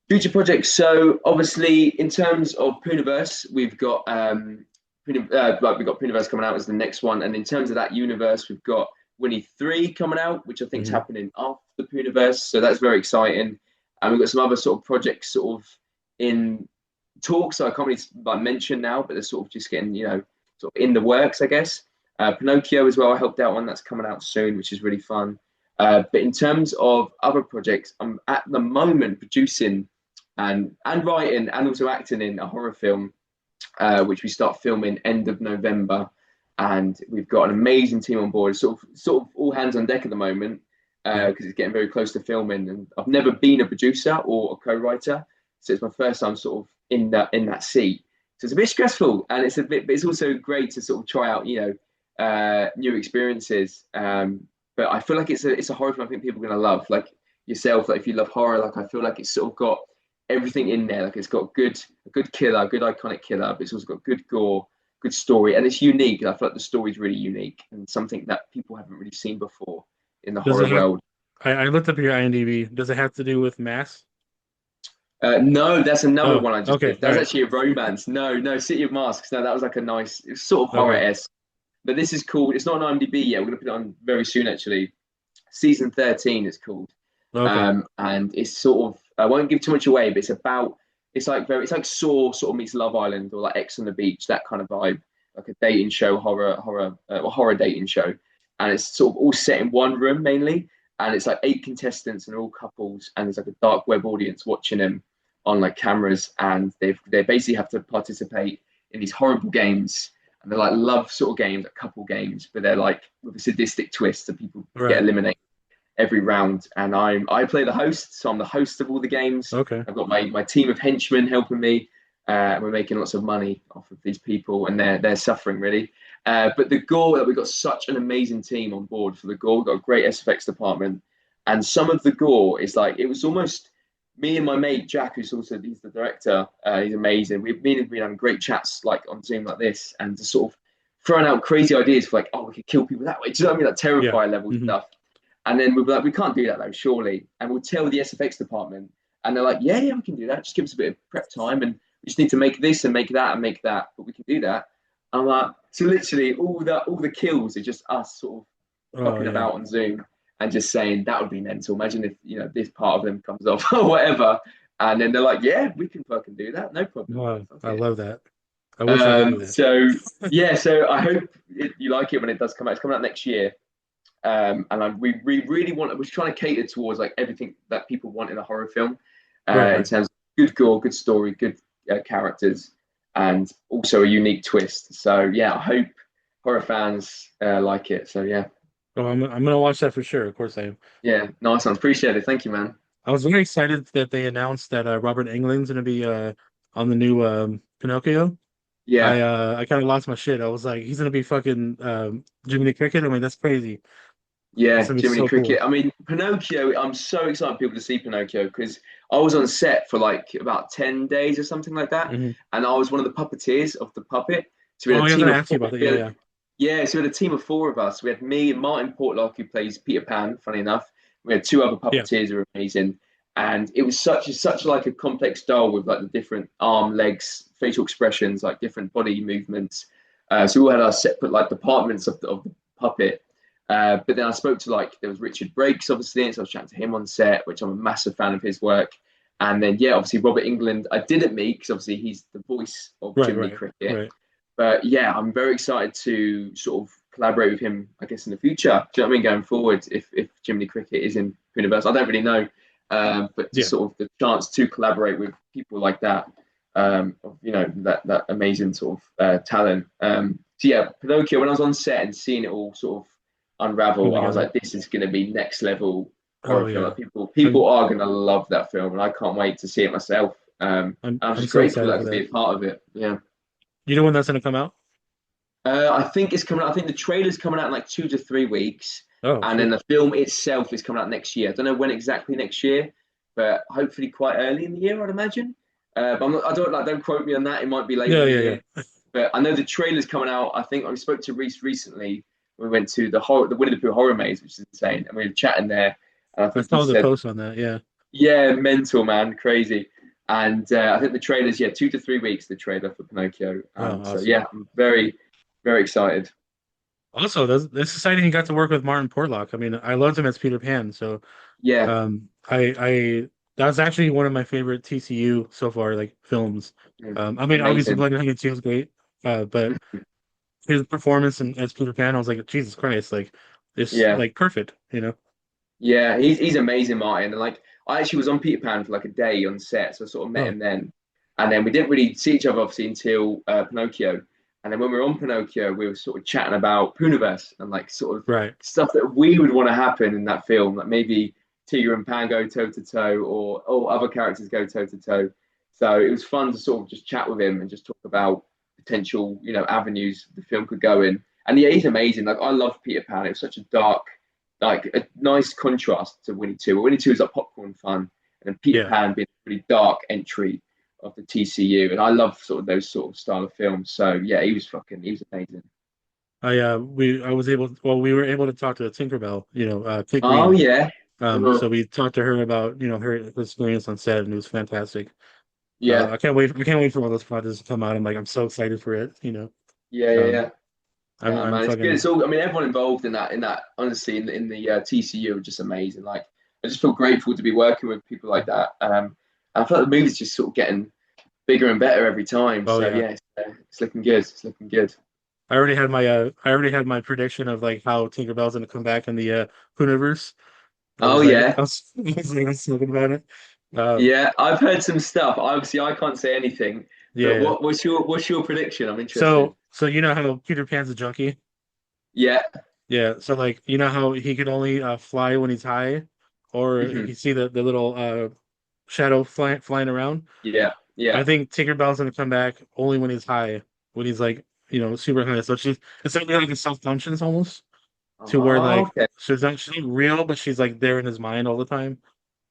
[SPEAKER 2] Future projects. So obviously, in terms of Pooniverse, we've got like we've got Pooniverse coming out as the next one, and in terms of that universe, we've got Winnie 3 coming out, which I think is
[SPEAKER 1] Hmm.
[SPEAKER 2] happening after the Pooniverse. So that's very exciting. And we've got some other sort of projects sort of in talks. So I can't really like mention now, but they're sort of just getting sort of in the works, I guess. Pinocchio as well. I helped out one that's coming out soon, which is really fun. But in terms of other projects, I'm at the moment producing and writing and also acting in a horror film, which we start filming end of November. And we've got an amazing team on board, sort of all hands on deck at the moment
[SPEAKER 1] Yeah.
[SPEAKER 2] because it's getting very close to filming. And I've never been a producer or a co-writer, so it's my first time sort of in that seat. So it's a bit stressful, and but it's also great to sort of try out, new experiences. But I feel like it's a horror film I think people are gonna love, like yourself. Like if you love horror, like I feel like it's sort of got everything in there. Like it's got a good killer, a good iconic killer, but it's also got good gore, good story, and it's unique. I feel like the story's really unique and something that people haven't really seen before in the
[SPEAKER 1] Does
[SPEAKER 2] horror
[SPEAKER 1] it have?
[SPEAKER 2] world.
[SPEAKER 1] I looked up your IMDb. Does it have to do with mass?
[SPEAKER 2] No, that's another
[SPEAKER 1] Oh,
[SPEAKER 2] one I just
[SPEAKER 1] okay.
[SPEAKER 2] did.
[SPEAKER 1] All
[SPEAKER 2] That's
[SPEAKER 1] right.
[SPEAKER 2] actually a romance. No, no, City of Masks. No, that was like a nice, it's sort of
[SPEAKER 1] Okay.
[SPEAKER 2] horror-esque. But this is called, it's not on IMDb yet. We're going to put it on very soon, actually. Season 13 is called.
[SPEAKER 1] Okay.
[SPEAKER 2] And it's sort of, I won't give too much away, but it's about it's like Saw sort of meets Love Island or like X on the Beach, that kind of vibe, like a dating show, horror dating show, and it's sort of all set in one room mainly, and it's like 8 contestants and they're all couples, and there's like a dark web audience watching them on like cameras, and they basically have to participate in these horrible games, and they're like love sort of games, like couple games, but they're like with a sadistic twist, so people get
[SPEAKER 1] Right.
[SPEAKER 2] eliminated every round. And I play the host, so I'm the host of all the games.
[SPEAKER 1] Okay.
[SPEAKER 2] I've got my team of henchmen helping me. We're making lots of money off of these people, and they're suffering really. But the gore, that we've got such an amazing team on board for the gore. We've got a great SFX department, and some of the gore is like it was almost me and my mate Jack, who's also he's the director. He's amazing. We've been having great chats like on Zoom like this, and just sort of throwing out crazy ideas for like, oh, we could kill people that way. Do you know what I mean? Like
[SPEAKER 1] Yeah.
[SPEAKER 2] terrify level
[SPEAKER 1] Hmm.
[SPEAKER 2] stuff. And then we'll be like, we can't do that though, surely. And we'll tell the SFX department, and they're like, yeah, yeah, we can do that. Just give us a bit of prep time, and we just need to make this and make that and make that, but we can do that. I'm like, so literally, all the kills are just us sort of
[SPEAKER 1] Oh
[SPEAKER 2] fucking
[SPEAKER 1] yeah.
[SPEAKER 2] about on Zoom and just saying that would be mental. Imagine if this part of them comes off or whatever, and then they're like, yeah, we can fucking do that, no problem.
[SPEAKER 1] Oh,
[SPEAKER 2] Fuck
[SPEAKER 1] I
[SPEAKER 2] it.
[SPEAKER 1] love that. I wish I could do that.
[SPEAKER 2] So yeah, so I hope you like it when it does come out. It's coming out next year. And we really we're trying to cater towards like everything that people want in a horror film,
[SPEAKER 1] Right.
[SPEAKER 2] in
[SPEAKER 1] Right.
[SPEAKER 2] terms of good gore, good story, good characters, and also a unique twist. So yeah, I hope horror fans like it. So yeah,
[SPEAKER 1] Oh, I'm gonna watch that for sure. Of course I am.
[SPEAKER 2] yeah, nice one. Appreciate it. Thank you, man.
[SPEAKER 1] I was very excited that they announced that Robert Englund's gonna be on the new Pinocchio.
[SPEAKER 2] Yeah,
[SPEAKER 1] I kind of lost my shit. I was like, he's gonna be fucking Jimmy the Cricket. I mean, that's crazy. That's
[SPEAKER 2] yeah,
[SPEAKER 1] gonna be
[SPEAKER 2] Jiminy
[SPEAKER 1] so
[SPEAKER 2] Cricket.
[SPEAKER 1] cool.
[SPEAKER 2] I mean, Pinocchio. I'm so excited for people to see Pinocchio because I was on set for like about 10 days or something like that,
[SPEAKER 1] Hmm.
[SPEAKER 2] and I was one of the puppeteers of the puppet. So we
[SPEAKER 1] Oh,
[SPEAKER 2] had a
[SPEAKER 1] yeah, I was
[SPEAKER 2] team
[SPEAKER 1] gonna
[SPEAKER 2] of
[SPEAKER 1] ask you
[SPEAKER 2] four.
[SPEAKER 1] about that. Yeah, yeah.
[SPEAKER 2] Yeah, so we had a team of four of us. We had me and Martin Portlock, who plays Peter Pan, funny enough. We had two other
[SPEAKER 1] Yeah.
[SPEAKER 2] puppeteers who were amazing. And it was such like a complex doll with like the different arm, legs, facial expressions, like different body movements. So we all had our separate like departments of the puppet. But then I spoke to like there was Richard Brakes, obviously, and so I was chatting to him on set, which I'm a massive fan of his work. And then yeah, obviously Robert England, I didn't meet because obviously he's the voice of
[SPEAKER 1] Right,
[SPEAKER 2] Jiminy
[SPEAKER 1] right,
[SPEAKER 2] Cricket.
[SPEAKER 1] right.
[SPEAKER 2] But yeah, I'm very excited to sort of collaborate with him, I guess, in the future. Do you know what I mean? Going forward, if Jiminy Cricket is in Universe, I don't really know. But just
[SPEAKER 1] Yeah.
[SPEAKER 2] sort of the chance to collaborate with people like that, that amazing sort of talent. So yeah, Pinocchio, when I was on set and seeing it all sort of
[SPEAKER 1] Come
[SPEAKER 2] unravel, I was
[SPEAKER 1] together.
[SPEAKER 2] like, this is going to be next level
[SPEAKER 1] Oh
[SPEAKER 2] horror film.
[SPEAKER 1] yeah.
[SPEAKER 2] Like people
[SPEAKER 1] I'm
[SPEAKER 2] are going to love that film, and I can't wait to see it myself. I'm
[SPEAKER 1] I'm
[SPEAKER 2] just
[SPEAKER 1] so
[SPEAKER 2] grateful
[SPEAKER 1] excited
[SPEAKER 2] that I
[SPEAKER 1] for
[SPEAKER 2] could be
[SPEAKER 1] that.
[SPEAKER 2] a part of it. Yeah.
[SPEAKER 1] You know when that's gonna come out?
[SPEAKER 2] I think it's coming out. I think the trailer's coming out in like 2 to 3 weeks,
[SPEAKER 1] Oh
[SPEAKER 2] and then
[SPEAKER 1] shit.
[SPEAKER 2] the film itself is coming out next year. I don't know when exactly next year, but hopefully quite early in the year, I'd imagine. But don't quote me on that. It might be later
[SPEAKER 1] Yeah,
[SPEAKER 2] in the
[SPEAKER 1] yeah,
[SPEAKER 2] year,
[SPEAKER 1] yeah.
[SPEAKER 2] but I know the trailer's coming out. I think I spoke to Reese recently. We went to the Winnie the Pooh horror maze, which is insane, and we were chatting there. And I
[SPEAKER 1] I
[SPEAKER 2] think he
[SPEAKER 1] saw the
[SPEAKER 2] said,
[SPEAKER 1] post on that. Yeah.
[SPEAKER 2] "Yeah, mental man, crazy." And I think the trailer's 2 to 3 weeks. The trailer for Pinocchio,
[SPEAKER 1] Oh,
[SPEAKER 2] and so
[SPEAKER 1] awesome.
[SPEAKER 2] yeah, I'm very, very excited.
[SPEAKER 1] Also, that's exciting. You got to work with Martin Portlock. I mean, I loved him as Peter Pan. So,
[SPEAKER 2] Yeah,
[SPEAKER 1] I that was actually one of my favorite TCU so far, like films. I mean, obviously,
[SPEAKER 2] amazing.
[SPEAKER 1] Blade Nugget was great, but his performance as Peter Pan, I was like, Jesus Christ, like it's
[SPEAKER 2] Yeah,
[SPEAKER 1] like perfect, you know?
[SPEAKER 2] yeah, he's amazing, Martin. And like, I actually was on Peter Pan for like a day on set, so I sort of met
[SPEAKER 1] Oh,
[SPEAKER 2] him then. And then we didn't really see each other obviously until Pinocchio. And then when we were on Pinocchio, we were sort of chatting about Pooniverse and like sort of
[SPEAKER 1] right.
[SPEAKER 2] stuff that we would want to happen in that film, like maybe Tigger and Pan go toe to toe, or other characters go toe to toe. So it was fun to sort of just chat with him and just talk about potential, avenues the film could go in. And yeah, he's amazing. Like I love Peter Pan. It was such a dark, like a nice contrast to Winnie 2. Winnie 2 is like popcorn fun, and then Peter
[SPEAKER 1] Yeah.
[SPEAKER 2] Pan being a really dark entry of the TCU. And I love sort of those sort of style of films. So yeah, he was amazing.
[SPEAKER 1] I was able, well, we were able to talk to Tinkerbell, Kit
[SPEAKER 2] Oh
[SPEAKER 1] Green.
[SPEAKER 2] yeah. Uh-huh.
[SPEAKER 1] So we talked to her about, her experience on set, and it was fantastic.
[SPEAKER 2] Yeah.
[SPEAKER 1] I can't wait for all those projects to come out. I'm so excited for it.
[SPEAKER 2] Yeah, yeah,
[SPEAKER 1] Um,
[SPEAKER 2] yeah. Yeah,
[SPEAKER 1] I'm
[SPEAKER 2] man, it's good.
[SPEAKER 1] fucking
[SPEAKER 2] It's all. I mean, everyone involved in that. Honestly, in the TCU are just amazing. Like, I just feel grateful to be working with people like that. And I feel like the movie's just sort of getting bigger and better every time.
[SPEAKER 1] Oh
[SPEAKER 2] So
[SPEAKER 1] yeah.
[SPEAKER 2] yeah, it's looking good. It's looking good.
[SPEAKER 1] I already had my prediction of like how Tinkerbell's gonna come back in the Hooniverse.
[SPEAKER 2] Oh yeah,
[SPEAKER 1] I was thinking about it. Um,
[SPEAKER 2] yeah. I've heard some stuff. Obviously, I can't say anything.
[SPEAKER 1] yeah,
[SPEAKER 2] But
[SPEAKER 1] yeah.
[SPEAKER 2] what's your prediction? I'm interested.
[SPEAKER 1] So you know how Peter Pan's a junkie?
[SPEAKER 2] Yeah.
[SPEAKER 1] Yeah. So like you know how he can only fly when he's high, or
[SPEAKER 2] Hmm.
[SPEAKER 1] you see the little shadow flying around.
[SPEAKER 2] Yeah.
[SPEAKER 1] I
[SPEAKER 2] Yeah.
[SPEAKER 1] think Tinkerbell's gonna come back only when he's high, when he's like super high. So she's it's like a self-conscious almost to where
[SPEAKER 2] Oh,
[SPEAKER 1] like
[SPEAKER 2] okay.
[SPEAKER 1] she's not real, but she's like there in his mind all the time.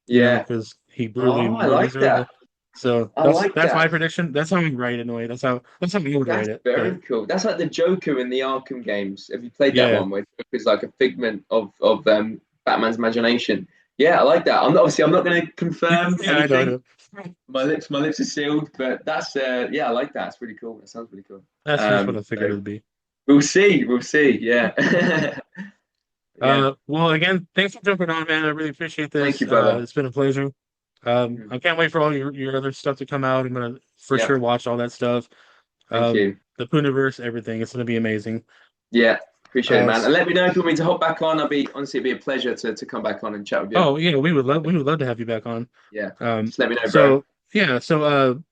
[SPEAKER 2] Yeah.
[SPEAKER 1] Because he brutally
[SPEAKER 2] Oh, I
[SPEAKER 1] murders
[SPEAKER 2] like
[SPEAKER 1] her.
[SPEAKER 2] that.
[SPEAKER 1] So
[SPEAKER 2] I like
[SPEAKER 1] that's my
[SPEAKER 2] that.
[SPEAKER 1] prediction. That's how we write it in a way. That's how we would write
[SPEAKER 2] That's
[SPEAKER 1] it. But
[SPEAKER 2] very cool. That's like the Joker in the Arkham games. Have you played that
[SPEAKER 1] yeah,
[SPEAKER 2] one where Joker's like a figment of Batman's imagination? Yeah, I like that. I'm not going to confirm
[SPEAKER 1] yeah, I
[SPEAKER 2] anything.
[SPEAKER 1] know.
[SPEAKER 2] My lips are sealed, but that's yeah, I like that. It's really cool. That sounds really cool.
[SPEAKER 1] That's just what I figured
[SPEAKER 2] So
[SPEAKER 1] it'd be.
[SPEAKER 2] we'll see. We'll see. Yeah. Yeah.
[SPEAKER 1] Well, again, thanks for jumping on, man. I really appreciate
[SPEAKER 2] Thank
[SPEAKER 1] this.
[SPEAKER 2] you, brother.
[SPEAKER 1] It's been a pleasure.
[SPEAKER 2] Mhm.
[SPEAKER 1] I can't wait for all your other stuff to come out. I'm gonna for
[SPEAKER 2] Yeah.
[SPEAKER 1] sure watch all that stuff.
[SPEAKER 2] Thank you.
[SPEAKER 1] The Pooniverse, everything. It's gonna be amazing.
[SPEAKER 2] Yeah. Appreciate it, man.
[SPEAKER 1] Uh,
[SPEAKER 2] And let me know if you want me to hop back on. It'd be a pleasure to come back on and chat with you.
[SPEAKER 1] oh yeah, we would love to have you back on.
[SPEAKER 2] Yeah.
[SPEAKER 1] Um,
[SPEAKER 2] Just let me know, bro.
[SPEAKER 1] so yeah, so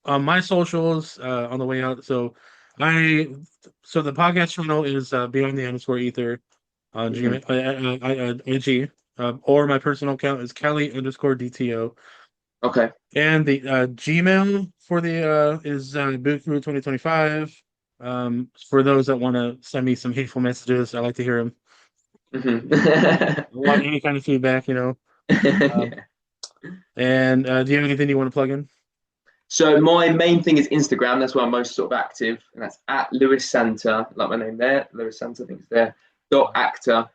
[SPEAKER 1] on my socials, on the way out. I so the podcast channel is Beyond the Underscore Ether on
[SPEAKER 2] Hmm.
[SPEAKER 1] Gmail, IG, or my personal account is Cali underscore DTO.
[SPEAKER 2] Okay.
[SPEAKER 1] And the Gmail for the is Boot Crew 2025. For those that want to send me some hateful messages, I like to hear them.
[SPEAKER 2] Hmm.
[SPEAKER 1] I want any kind of feedback, you know. Um,
[SPEAKER 2] Yeah.
[SPEAKER 1] and do you have anything you want to plug in?
[SPEAKER 2] So my main thing is Instagram. That's where I'm most sort of active, and that's at Lewis Santer, like my name there. Lewis Santer, I think it's there. Dot actor.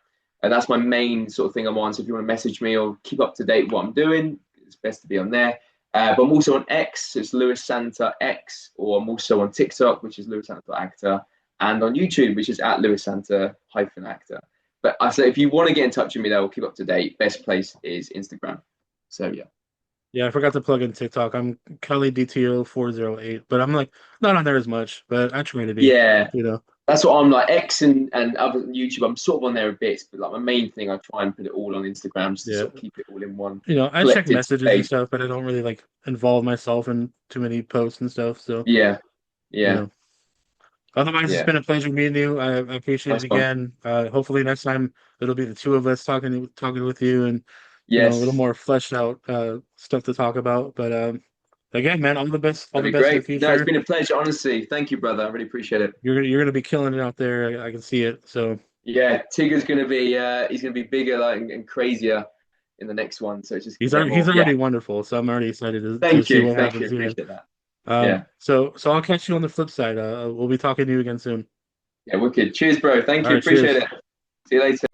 [SPEAKER 2] And that's my main sort of thing I'm on. So if you want to message me or keep up to date with what I'm doing, it's best to be on there. But I'm also on X, so it's Lewis Santer X, or I'm also on TikTok, which is Lewis Santer Actor, and on YouTube, which is at Lewis Santer hyphen actor. But I say if you want to get in touch with me, though, or keep up to date, best place is Instagram. So yeah.
[SPEAKER 1] Yeah, I forgot to plug in TikTok. I'm Kelly DTO 408, but I'm like not on there as much, but I try to be,
[SPEAKER 2] Yeah,
[SPEAKER 1] you know.
[SPEAKER 2] that's what I'm like. X and other than YouTube, I'm sort of on there a bit, but like my main thing, I try and put it all on Instagram just to
[SPEAKER 1] Yeah.
[SPEAKER 2] sort of keep it all in one
[SPEAKER 1] I check
[SPEAKER 2] collected
[SPEAKER 1] messages and
[SPEAKER 2] space.
[SPEAKER 1] stuff, but I don't really like involve myself in too many posts and stuff. So,
[SPEAKER 2] Yeah,
[SPEAKER 1] you
[SPEAKER 2] yeah,
[SPEAKER 1] know. Otherwise, it's
[SPEAKER 2] yeah.
[SPEAKER 1] been a pleasure meeting you. I appreciate it
[SPEAKER 2] Nice one.
[SPEAKER 1] again. Hopefully next time it'll be the two of us talking with you and a little
[SPEAKER 2] Yes,
[SPEAKER 1] more fleshed out stuff to talk about. But again, man, all the
[SPEAKER 2] that'd be
[SPEAKER 1] best in the
[SPEAKER 2] great. No, it's
[SPEAKER 1] future.
[SPEAKER 2] been a pleasure, honestly. Thank you, brother. I really appreciate it.
[SPEAKER 1] You're gonna be killing it out there. I can see it. So
[SPEAKER 2] Yeah, Tigger's gonna be he's gonna be bigger like, and crazier in the next one, so it's just gonna get
[SPEAKER 1] he's
[SPEAKER 2] more. Yeah,
[SPEAKER 1] already wonderful. So I'm already excited to see what
[SPEAKER 2] thank you,
[SPEAKER 1] happens. Yeah.
[SPEAKER 2] appreciate that. Yeah,
[SPEAKER 1] So I'll catch you on the flip side. We'll be talking to you again soon.
[SPEAKER 2] yeah, wicked. Cheers, bro. Thank
[SPEAKER 1] All
[SPEAKER 2] you,
[SPEAKER 1] right,
[SPEAKER 2] appreciate
[SPEAKER 1] cheers.
[SPEAKER 2] it. See you later.